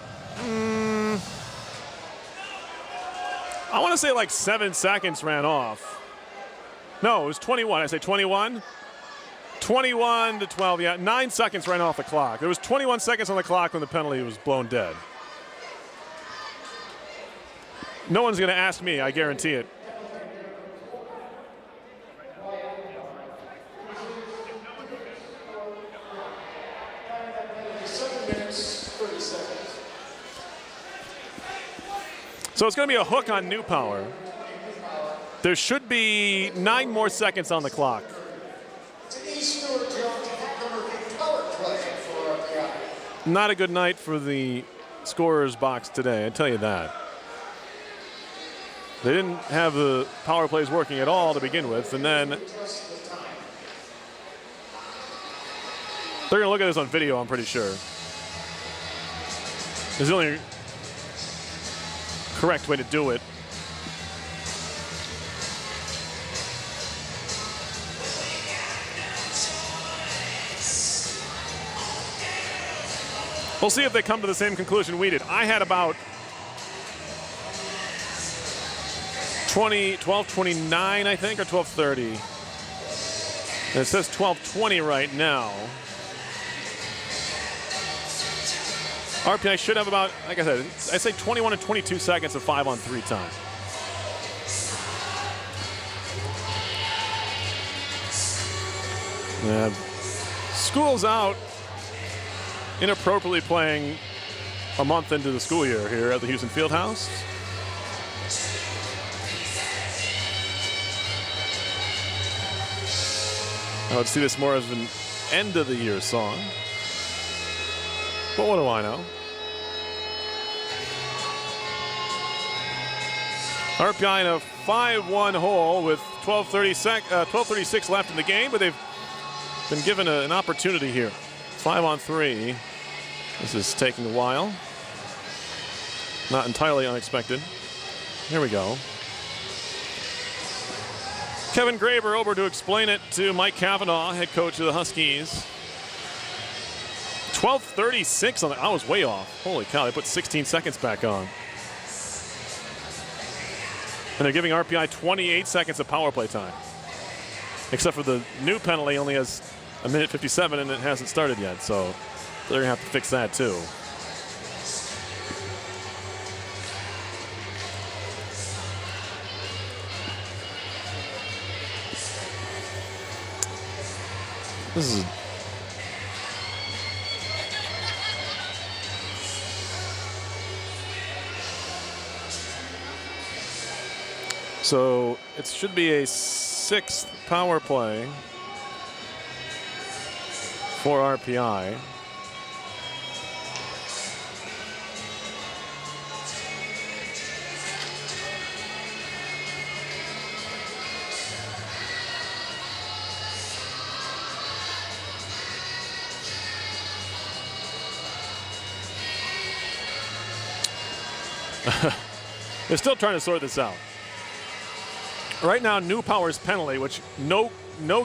I want to say like 7 seconds ran off. No, it was 21. I say 21? 21 to 12, yeah. 9 seconds ran off the clock. There was 21 seconds on the clock when the penalty was blown dead. No one's going to ask me, I guarantee it. So it's going to be a hook on Newpower. There should be 9 more seconds on the clock. Not a good night for the scorer's box today, I tell you that. They didn't have the power plays working at all to begin with, and then they're going to look at this on video, I'm pretty sure. There's the only correct way to do it. We'll see if they come to the same conclusion we did. I had about 12:29, I think, or 12:30. And it says 12:20 right now. RPI should have about, like I said, I say 21 to 22 seconds of 5-on-3 time. School's out. Inappropriately playing a month into the school year here at the Houston Fieldhouse. I would see this more as an end of the year song. But what do I know? RPI in a 5-1 hole with 12:36 left in the game, but they've been given an opportunity here. 5-on-3. This is taking a while. Not entirely unexpected. Here we go. Kevin Graber over to explain it to Mike Cavanaugh, head coach of the Huskies. 12:36 on the, I was way off. Holy cow, they put 16 seconds back on. And they're giving RPI 28 seconds of power play time. Except for the new penalty only has a minute 57 and it hasn't started yet, so they're gonna have to fix that too. This is so it should be a 6th power play for RPI. They're still trying to sort this out. Right now, New Power's penalty, which no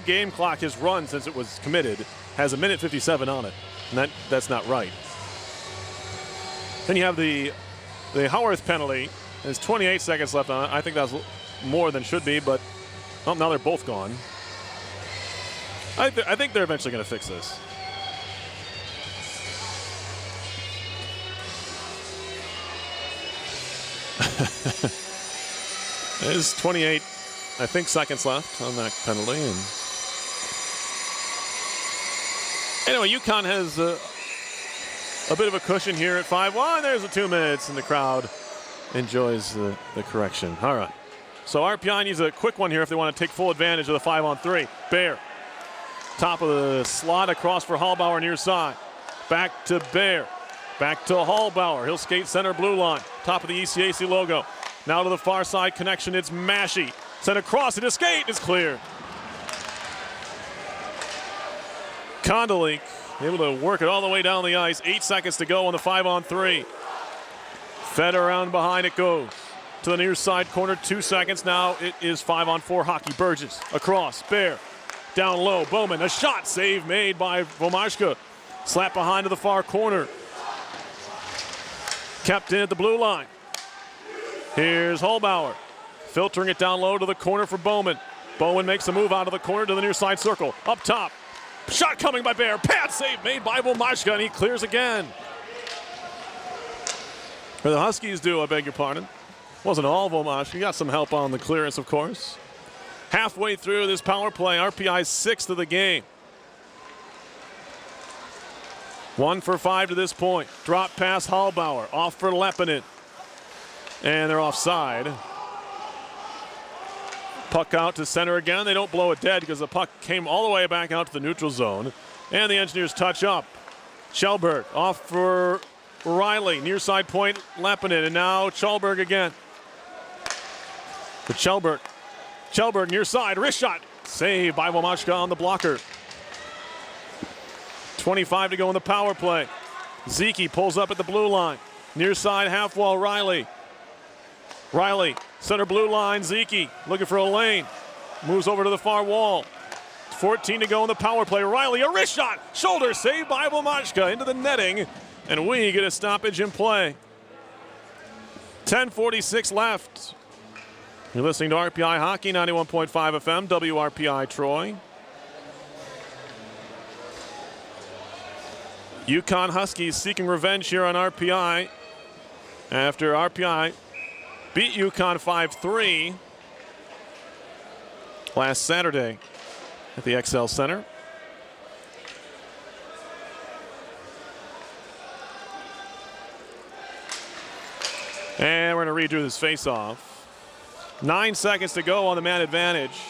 game clock has run since it was committed, has 1:57 on it. And that's not right. Then you have the Howarth penalty. There's 28 seconds left on it. I think that's more than should be, but now they're both gone. I think they're eventually going to fix this. There's 28, I think, seconds left on that penalty. And anyway, Yukon has a bit of a cushion here at 5-1. There's the 2 minutes, and the crowd enjoys the correction. All right. So RPI needs a quick one here if they want to take full advantage of the 5-on-3. Bear. Top of the slot across for Hallbauer near side. Back to Bear. Back to Hallbauer. He'll skate center blue line. Top of the ECAC logo. Now to the far side connection. It's Massey. Sent across it. His skate is clear. Kondalik able to work it all the way down the ice. 8 seconds to go on the 5-on-3. Fed around behind it goes. To the near side corner, 2 seconds. Now it is 5-on-4 hockey. Burgess across. Bear. Down low. Bowman. A shot. Save made by Vomashka. Slap behind to the far corner. Kept in at the blue line. Here's Hallbauer. Filtering it down low to the corner for Bowman. Bowman makes a move out of the corner to the near side circle. Up top. Shot coming by Bear. Pad save made by Vomashka, and he clears again. Or the Huskies do, I beg your pardon. Wasn't all Vomashka. Got some help on the clearance, of course. Halfway through this power play, RPI's 6th of the game. 1 for 5 to this point. Drop pass Hallbauer. Off for Lepinen. And they're offside. Puck out to center again. They don't blow it dead because the puck came all the way back out to the neutral zone. And the Engineers touch up. Kjellberg off for Riley. Near side point, Lepinen. And now Kjellberg again. For Kjellberg. Kjellberg near side. Wrist shot. Saved by Vomashka on the blocker. 25 to go in the power play. Zeke pulls up at the blue line. Near side half wall, Riley. Riley, center blue line, Zeke looking for a lane. Moves over to the far wall. 14 to go in the power play. Riley, a wrist shot. Shoulder saved by Vomashka into the netting. And we get a stoppage in play. 10:46 left. You're listening to RPI Hockey, 91.5 FM, WRPI Troy. Yukon Huskies seeking revenge here on RPI after RPI beat Yukon 5-3 last Saturday at the XL Center. And we're going to redo this face-off. 9 seconds to go on the man advantage.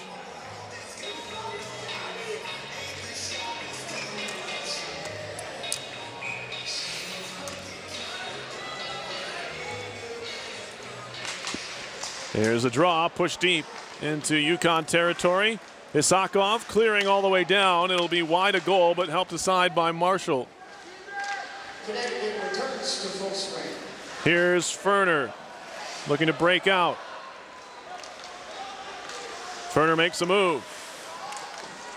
Here's a draw, push deep into Yukon territory. Isakov clearing all the way down. It'll be wide of goal, but helped aside by Marshall. Connecticut returns to full strength. Here's Ferner looking to break out. Ferner makes a move.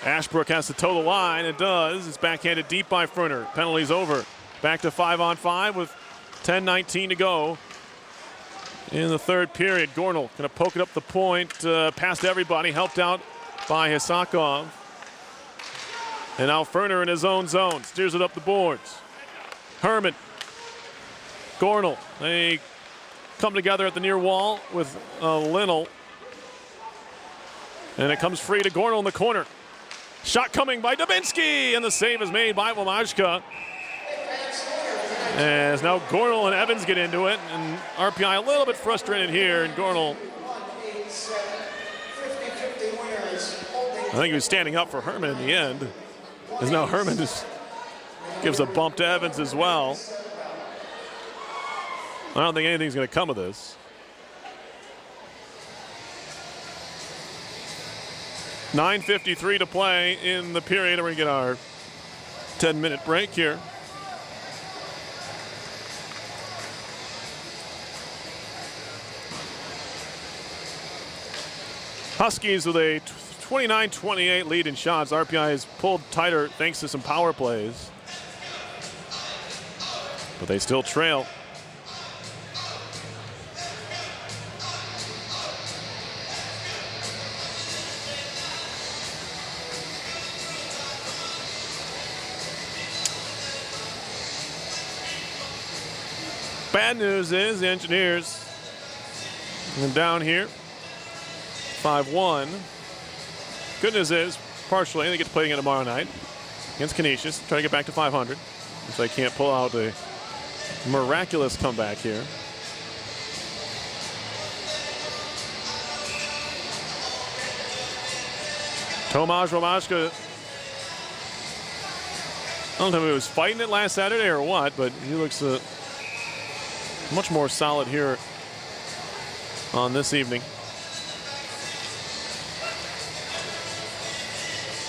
Ashbrook has to toe the line. It does. It's backhanded deep by Ferner. Penalty's over. Back to 5-on-5 with 10:19 to go in the third period. Gornell going to poke it up the point past everybody. Helped out by Isakov. And now Ferner in his own zone. Steers it up the boards. Herman. Gornell. They come together at the near wall with Linnell. And it comes free to Gornell in the corner. Shot coming by Dubinsky, and the save is made by Vomashka. As now Gornell and Evans get into it, and RPI a little bit frustrated here, and Gornell, I think he was standing up for Herman in the end, as now Herman just gives a bump to Evans as well. I don't think anything's going to come of this. 9:53 to play in the period, and we're going to get our 10-minute break here. Huskies with a 29-28 lead in shots. RPI has pulled tighter thanks to some power plays, but they still trail. Bad news is the Engineers are down here, 5-1. Good news is, partially, they get to play again tomorrow night against Canisius, try to get back to 500 if they can't pull out a miraculous comeback here. Tomasz Romaszka, I don't know if he was fighting it last Saturday or what, but he looks much more solid here on this evening.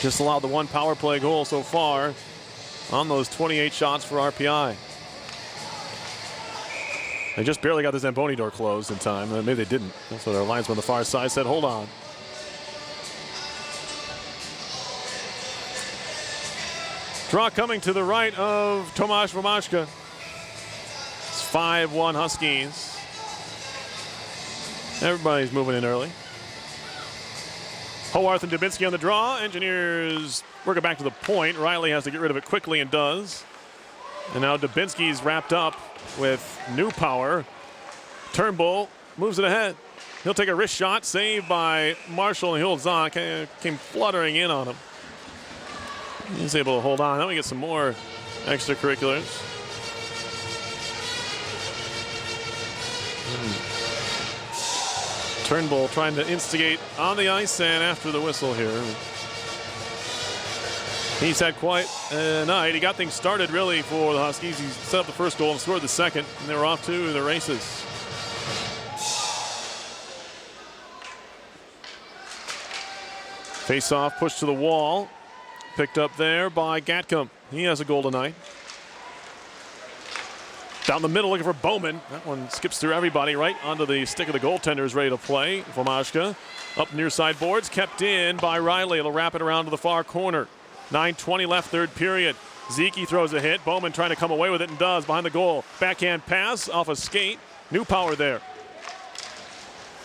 Just allowed the one power play goal so far on those 28 shots for RPI. They just barely got the Zamboni door closed in time. Maybe they didn't. That's what our linesman on the far side said. Hold on. Draw coming to the right of Tomasz Romaszka. It's 5-1 Huskies. Everybody's moving in early. Howarth and Dubinsky on the draw. Engineers work it back to the point. Riley has to get rid of it quickly and does. And now Dubinsky's wrapped up with new power. Turnbull moves it ahead. He'll take a wrist shot, saved by Marshall, and he holds on. Came fluttering in on him. He's able to hold on. Now we get some more extracurriculars. Turnbull trying to instigate on the ice and after the whistle here. He's had quite a night. He got things started really for the Huskies. He set up the first goal and scored the second, and they were off to the races. Face-off, pushed to the wall. Picked up there by Gatcomb. He has a goal tonight. Down the middle looking for Bowman. That one skips through everybody right onto the stick of the goaltender, is ready to play. Romaszka up near side boards, kept in by Riley. It'll wrap it around to the far corner. 9:20 left, third period. Zeke throws a hit. Bowman trying to come away with it and does behind the goal. Backhand pass off a skate. New power there.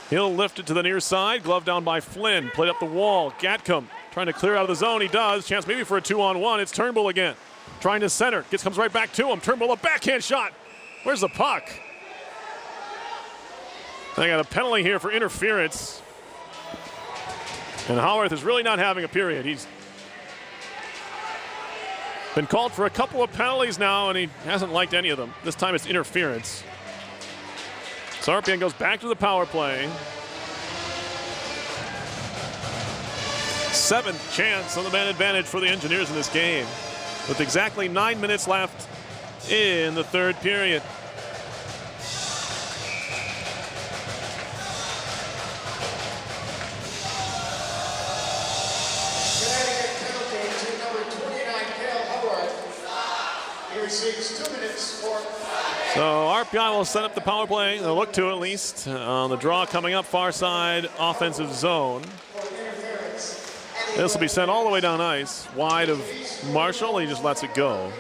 He'll lift it to the near side. Glove down by Flynn. Played up the wall. Gatcomb trying to clear out of the zone. He does. Chance maybe for a 2-on-1. It's Turnbull again. Trying to center. Comes right back to him. Turnbull, a backhand shot. Where's the puck? They got a penalty here for interference. And Howarth is really not having a period. He's been called for a couple of penalties now, and he hasn't liked any of them. This time it's interference. So RPN goes back to the power play. Seventh chance on the man advantage for the Engineers in this game, with exactly 9 minutes left in the third period. Connecticut penalty to number 29, Cale Howarth. He receives 2 minutes for. So RPI will set up the power play. They'll look to at least on the draw coming up far side offensive zone. This will be sent all the way down ice, wide of Marshall. He just lets it go.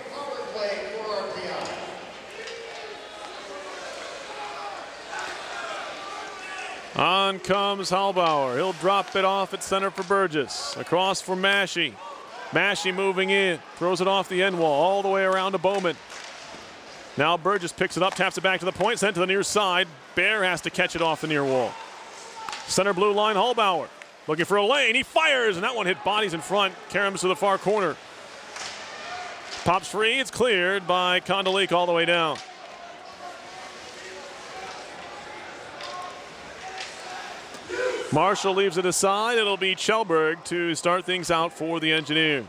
On comes Halbauer. He'll drop it off at center for Burgess. Across for Massey. Massey moving in. Throws it off the end wall all the way around to Bowman. Now Burgess picks it up, taps it back to the point, sent to the near side. Bear has to catch it off the near wall. Center blue line, Halbauer. Looking for a lane. He fires, and that one hit bodies in front. Karams to the far corner. Pops free. It's cleared by Kondalik all the way down. Marshall leaves it aside. It'll be Kjellberg to start things out for the Engineers.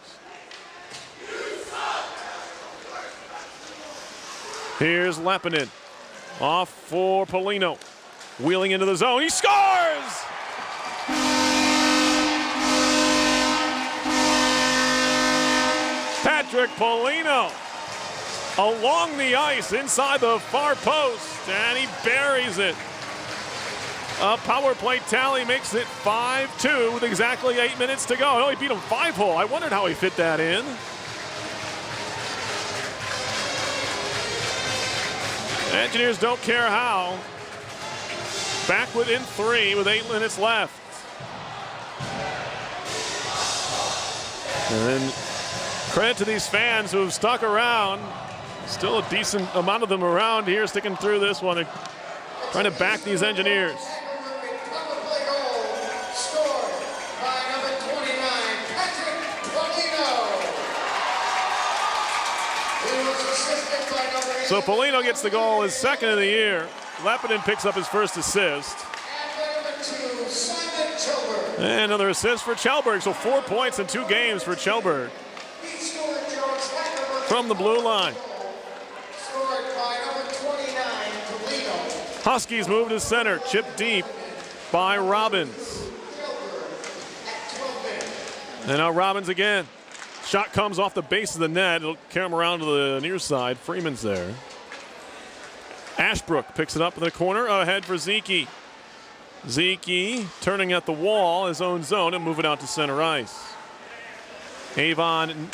Here's Lappinen. Off for Polino. Wheeling into the zone. He scores! Patrick Polino along the ice inside the far post, and he buries it. A power play tally makes it 5-2 with exactly 8 minutes to go. Oh, he beat him 5-hole. I wondered how he fit that in. Engineers don't care how. Back within 3 with 8 minutes left. And then credit to these fans who have stuck around. Still a decent amount of them around here sticking through this one and trying to back these Engineers. So Polino gets the goal, his second of the year. Lepidin picks up his first assist. And another assist for Kjellberg, so 4 points in 2 games for Kjellberg. From the blue line. Huskies move to center, chip deep by Robbins. And now Robbins again. Shot comes off the base of the net. It'll carry him around to the near side. Freeman's there. Ashbrook picks it up in the corner. Ahead for Zeke. Zeke turning at the wall, his own zone, and moving out to center ice. Avon,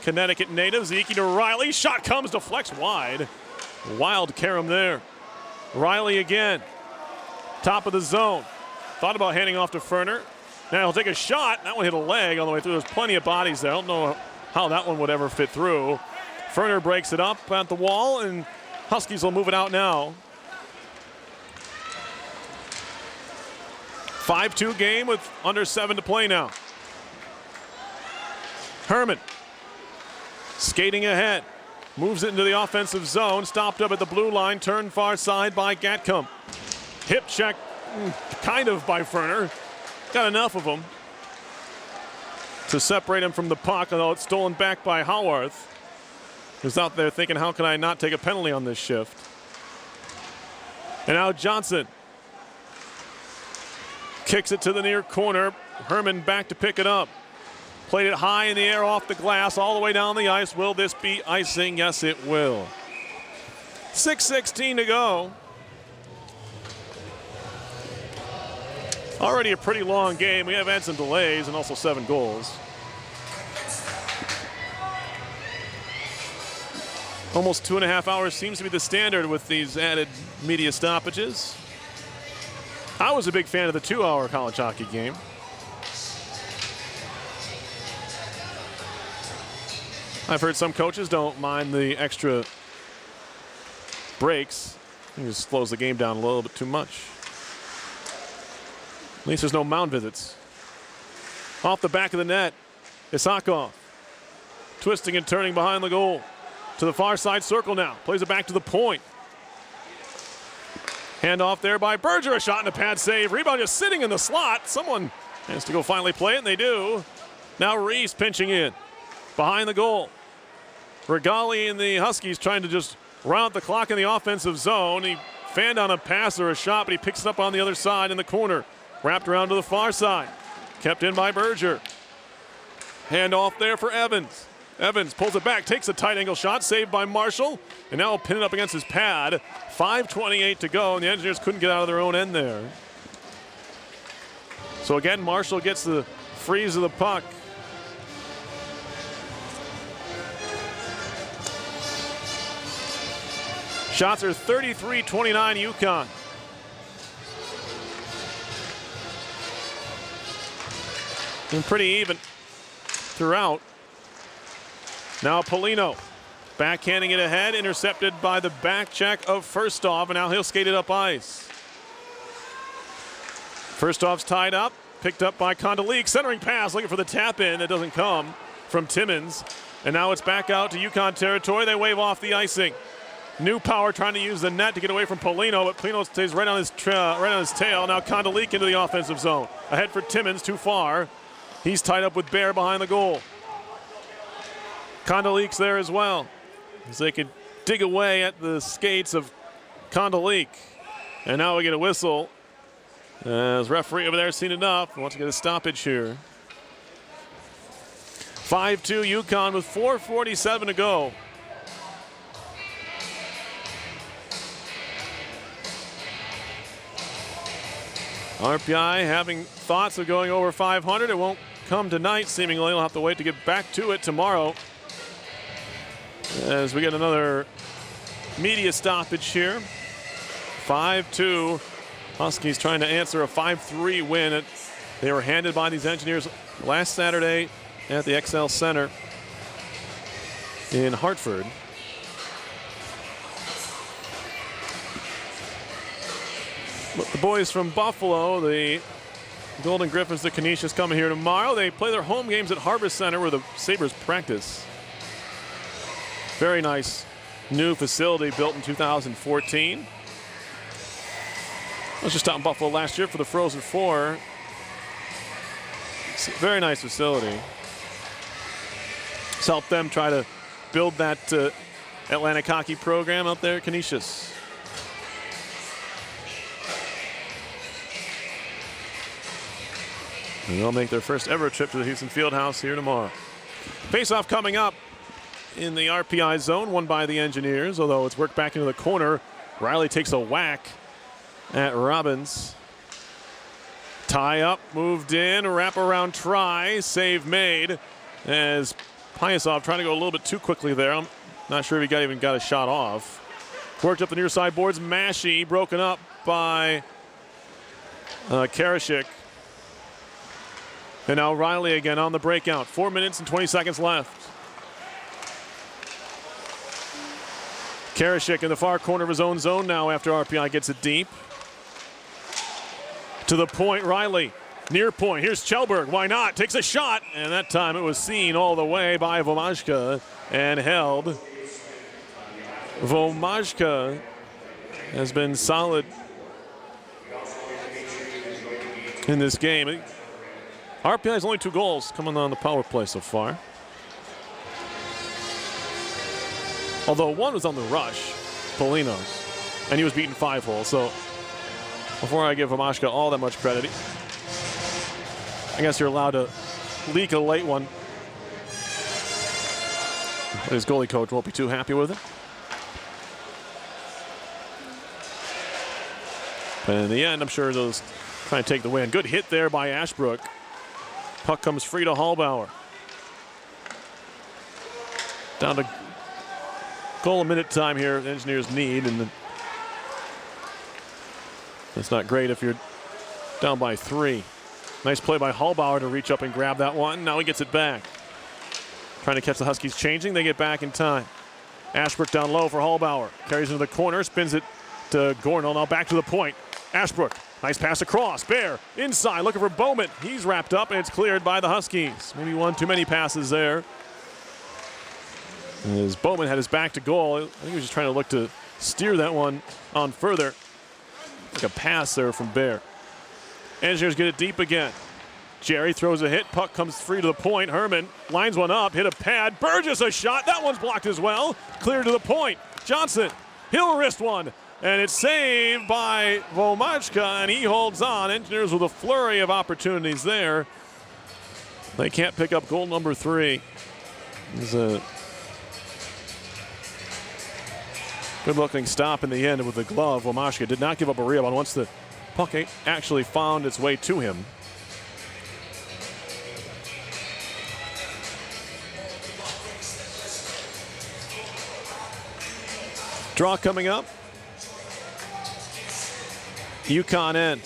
Connecticut native. Zeke to Riley. Shot comes, deflects wide. Wild carom there. Riley again. Top of the zone. Thought about handing off to Ferner. Now he'll take a shot. That one hit a leg all the way through. There's plenty of bodies there. I don't know how that one would ever fit through. Ferner breaks it up at the wall, and Huskies will move it out now. 5-2 game with under 7 to play now. Herman skating ahead. Moves it into the offensive zone. Stopped up at the blue line. Turned far side by Gatcomb. Hip check, kind of by Ferner. Got enough of him to separate him from the puck, although it's stolen back by Howarth, who's out there thinking, how can I not take a penalty on this shift? And now Johnson kicks it to the near corner. Herman back to pick it up. Played it high in the air off the glass all the way down the ice. Will this be icing? Yes, it will. 6:16 to go. Already a pretty long game. We have had some delays and also 7 goals. Almost 2.5 hours seems to be the standard with these added media stoppages. I was a big fan of the 2-hour college hockey game. I've heard some coaches don't mind the extra breaks. It just slows the game down a little bit too much. At least there's no mound visits. Off the back of the net, Isakov twisting and turning behind the goal. To the far side circle now. Plays it back to the point. Hand off there by Berger. A shot and a pad save. Rebound just sitting in the slot. Someone has to go finally play it, and they do. Now Reese pinching in behind the goal. Regali and the Huskies trying to just round the clock in the offensive zone. He fanned on a pass or a shot, but he picks it up on the other side in the corner. Wrapped around to the far side. Kept in by Berger. Hand off there for Evans. Evans pulls it back, takes a tight angle shot, saved by Marshall, and now pin it up against his pad. 5:28 to go, and the Engineers couldn't get out of their own end there. So again, Marshall gets the freeze of the puck. Shots are 33-29 Yukon. And pretty even throughout. Now Polino backhanding it ahead, intercepted by the back check of Firstov, and now he'll skate it up ice. Firstov's tied up, picked up by Kondalik, centering pass, looking for the tap in. That doesn't come from Timmons. And now it's back out to Yukon territory. They wave off the icing. New Power trying to use the net to get away from Polino, but Polino stays right on his tail. Now Kondalik into the offensive zone. Ahead for Timmons, too far. He's tied up with Bear behind the goal. Kondalik's there as well, as they could dig away at the skates of Kondalik. And now we get a whistle, as referee over there has seen enough and wants to get a stoppage here. 5-2 Yukon with 4:47 to go. RPI having thoughts of going over 500. It won't come tonight, seemingly. We'll have to wait to get back to it tomorrow. As we get another media stoppage here. 5-2. Huskies trying to answer a 5-3 win. They were handed by these Engineers last Saturday at the XL Center in Hartford. But the boys from Buffalo, the Golden Griffins, the Canisius, coming here tomorrow. They play their home games at Harbor Center where the Sabres practice. Very nice new facility built in 2014. I was just out in Buffalo last year for the Frozen Four. It's a very nice facility. It's helped them try to build that Atlantic hockey program out there at Canisius. And they'll make their first ever trip to the Houston Fieldhouse here tomorrow. Face-off coming up in the RPI zone, won by the Engineers, although it's worked back into the corner. Riley takes a whack at Robbins. Tie up, moved in, wraparound try, save made as Pyasov trying to go a little bit too quickly there. I'm not sure if he even got a shot off. Worked up the near side boards. Massey broken up by Karashik. And now Riley again on the breakout. 4 minutes and 20 seconds left. Karashik in the far corner of his own zone now after RPI gets it deep. To the point, Riley. Near point, here's Kjellberg, why not? Takes a shot, and that time it was seen all the way by Vomajka and held. Vomajka has been solid in this game. RPI has only 2 goals coming on the power play so far. Although one was on the rush, Polino's, and he was beaten 5-hole, so before I give Vomajka all that much credit, I guess you're allowed to leak a late one. But his goalie coach won't be too happy with it. But in the end, I'm sure those trying to take the win. Good hit there by Ashbrook. Puck comes free to Hallbauer. Down to goal a minute time here. The Engineers need, and it's not great if you're down by 3. Nice play by Hallbauer to reach up and grab that one. Now he gets it back. Trying to catch the Huskies changing. They get back in time. Ashbrook down low for Hallbauer. Carries into the corner, spins it to Gornell. Now back to the point. Ashbrook, nice pass across. Bear inside, looking for Bowman. He's wrapped up, and it's cleared by the Huskies. Maybe one too many passes there. As Bowman had his back to goal, I think he was just trying to look to steer that one on further. Like a pass there from Bear. Engineers get it deep again. Jerry throws a hit. Puck comes free to the point. Herman lines one up. Hit a pad. Burgess a shot. That one's blocked as well. Clear to the point. Johnson. He'll wrist one. And it's saved by Vomajka, and he holds on. Engineers with a flurry of opportunities there. They can't pick up goal number 3. There's a good-looking stop in the end with the glove. Vomajka did not give up a rebound once the puck actually found its way to him. Draw coming up. Yukon end.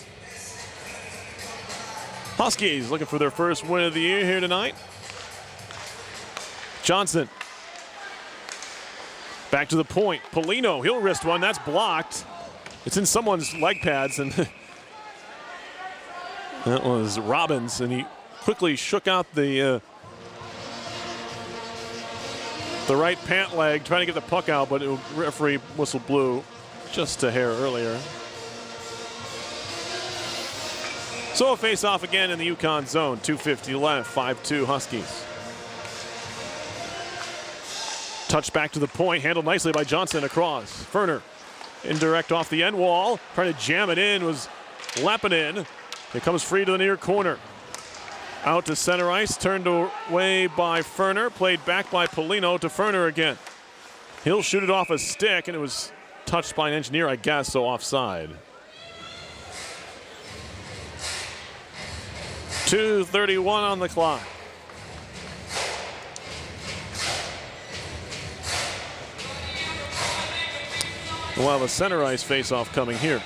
Huskies looking for their first win of the year here tonight. Johnson. Back to the point. Polino, he'll wrist one. That's blocked. It's in someone's leg pads, and that was Robbins, and he quickly shook out the right pant leg, trying to get the puck out, but referee whistle blew just a hair earlier. So a face-off again in the Yukon zone. 2:50 left, 5-2 Huskies. Touch back to the point, handled nicely by Johnson across. Ferner, indirect off the end wall, trying to jam it in, was Lepinin. It comes free to the near corner. Out to center ice, turned away by Ferner, played back by Polino to Ferner again. He'll shoot it off a stick, and it was touched by an Engineer, I guess, so offside. 2:31 on the clock. We'll have a center ice face-off coming here.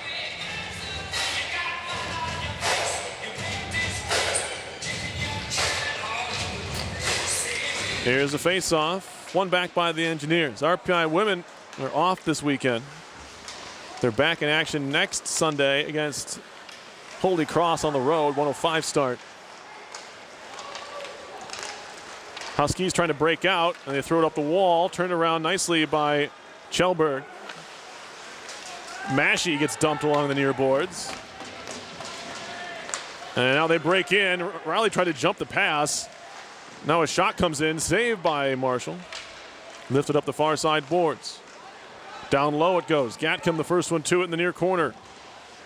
Here's a face-off. One back by the Engineers. RPI women are off this weekend. They're back in action next Sunday against Holy Cross on the road, 105 start. Huskies trying to break out, and they throw it up the wall. Turned around nicely by Kjellberg. Massey gets dumped along the near boards. And now they break in. Riley tried to jump the pass. Now a shot comes in, saved by Marshall. Lifted up the far side boards. Down low it goes. Gatcomb the first one to it in the near corner.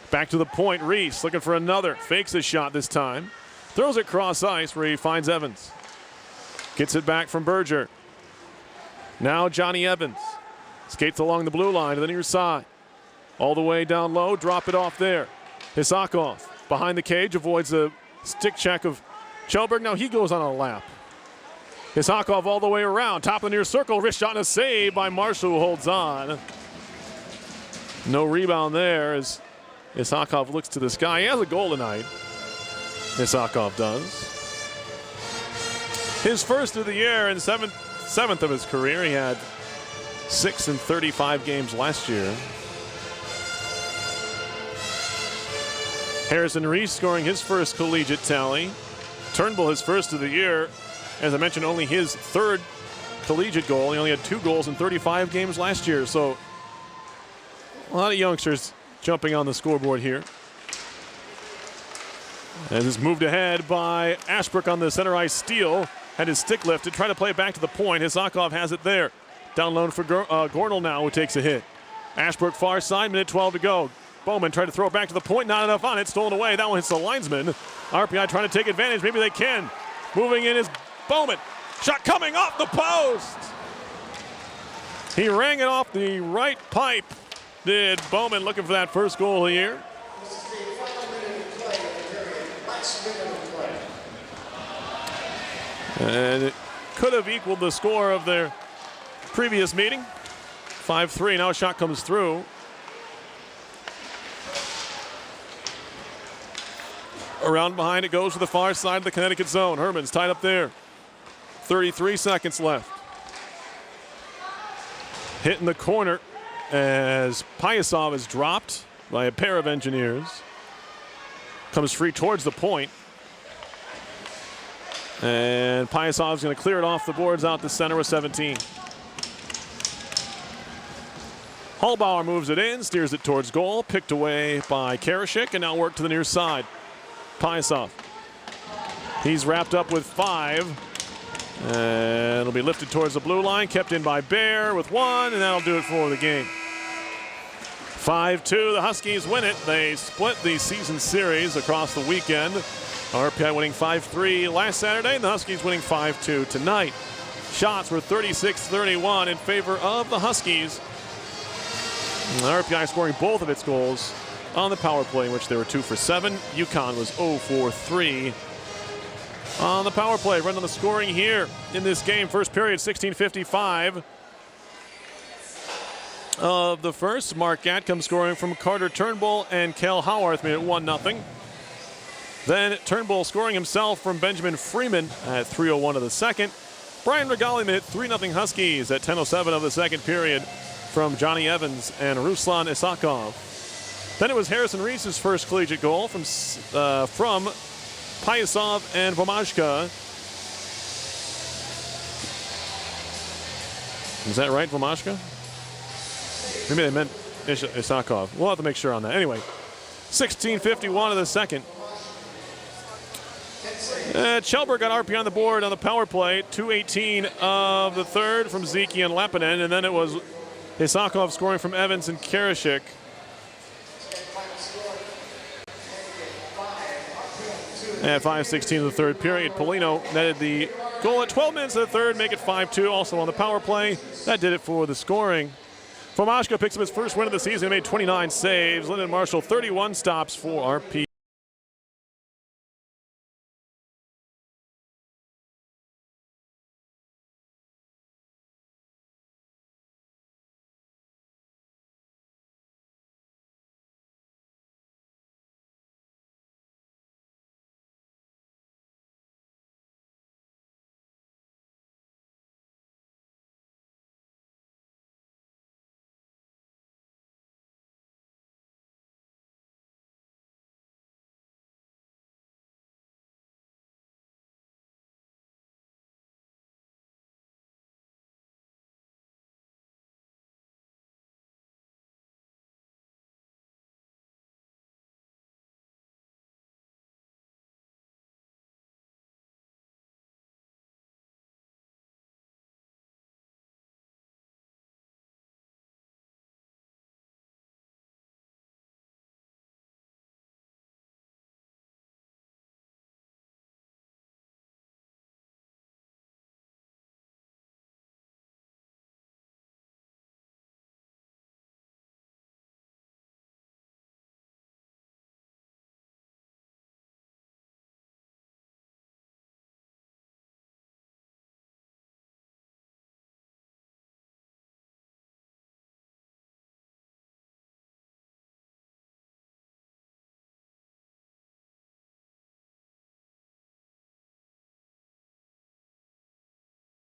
Back to the point, Reese looking for another. Fakes his shot this time. Throws it cross ice where he finds Evans. Gets it back from Berger. Now Johnny Evans. Skates along the blue line to the near side. All the way down low, drop it off there. Isakov behind the cage, avoids the stick check of Kjellberg. Now he goes on a lap. Isakov all the way around, top of the near circle, wrist shot and a save by Marshall, who holds on. No rebound there as Isakov looks to the sky. He has a goal tonight. Isakov does. His first of the year and seventh of his career. He had 6 in 35 games last year. Harrison Reese scoring his first collegiate tally. Turnbull his first of the year. As I mentioned, only his third collegiate goal. He only had 2 goals in 35 games last year. So a lot of youngsters jumping on the scoreboard here. And it's moved ahead by Ashbrook on the center ice steal. Had his stick lifted, trying to play it back to the point. Isakov has it there. Down low for Gornell now, who takes a hit. Ashbrook far side, minute 12 to go. Bowman tried to throw it back to the point, not enough on it, stolen away. That one hits the linesman. RPI trying to take advantage, maybe they can. Moving in is Bowman. Shot coming off the post. He rang it off the right pipe. Did Bowman, looking for that first goal of the year. And it could have equaled the score of their previous meeting. 5-3, now a shot comes through. Around behind it goes to the far side of the Connecticut zone. Herman's tied up there. 33 seconds left. Hit in the corner as Pyasov is dropped by a pair of Engineers. Comes free towards the point. And Pyasov's going to clear it off the boards out the center with 17. Hallbauer moves it in, steers it towards goal. Picked away by Karashik and now worked to the near side. Pyasov. He's wrapped up with 5. And it'll be lifted towards the blue line. Kept in by Bear with 1, and that'll do it for the game. 5-2, the Huskies win it. They split the season series across the weekend. RPI winning 5-3 last Saturday, and the Huskies winning 5-2 tonight. Shots were 36-31 in favor of the Huskies. And RPI scoring both of its goals on the power play, in which they were 2 for 7. Yukon was 0 for 3 on the power play. Run on the scoring here in this game. First period, 16:55 of the first. Mark Gatcomb scoring from Carter Turnbull and Kel Howarth made it 1-0. Then Turnbull scoring himself from Benjamin Freeman at 3:01 of the second. Brian Regali made it 3-0 Huskies at 10:07 of the second period from Johnny Evans and Ruslan Isakov. Then it was Harrison Reese's first collegiate goal from Pyasov and Vomashka. Is that right, Vomashka? Maybe they meant Isakov. We'll have to make sure on that. Anyway, 16:51 of the second. Kjellberg got RP on the board on the power play. 2:18 of the third from Zeki and Lepinen. And then it was Isakov scoring from Evans and Karashik. At 5:16 of the third period, Polino netted the goal at 12 minutes of the third, make it 5-2. Also on the power play, that did it for the scoring. Vomashka picks up his first win of the season, made 29 saves. Lyndon Marshall 31 stops for RP.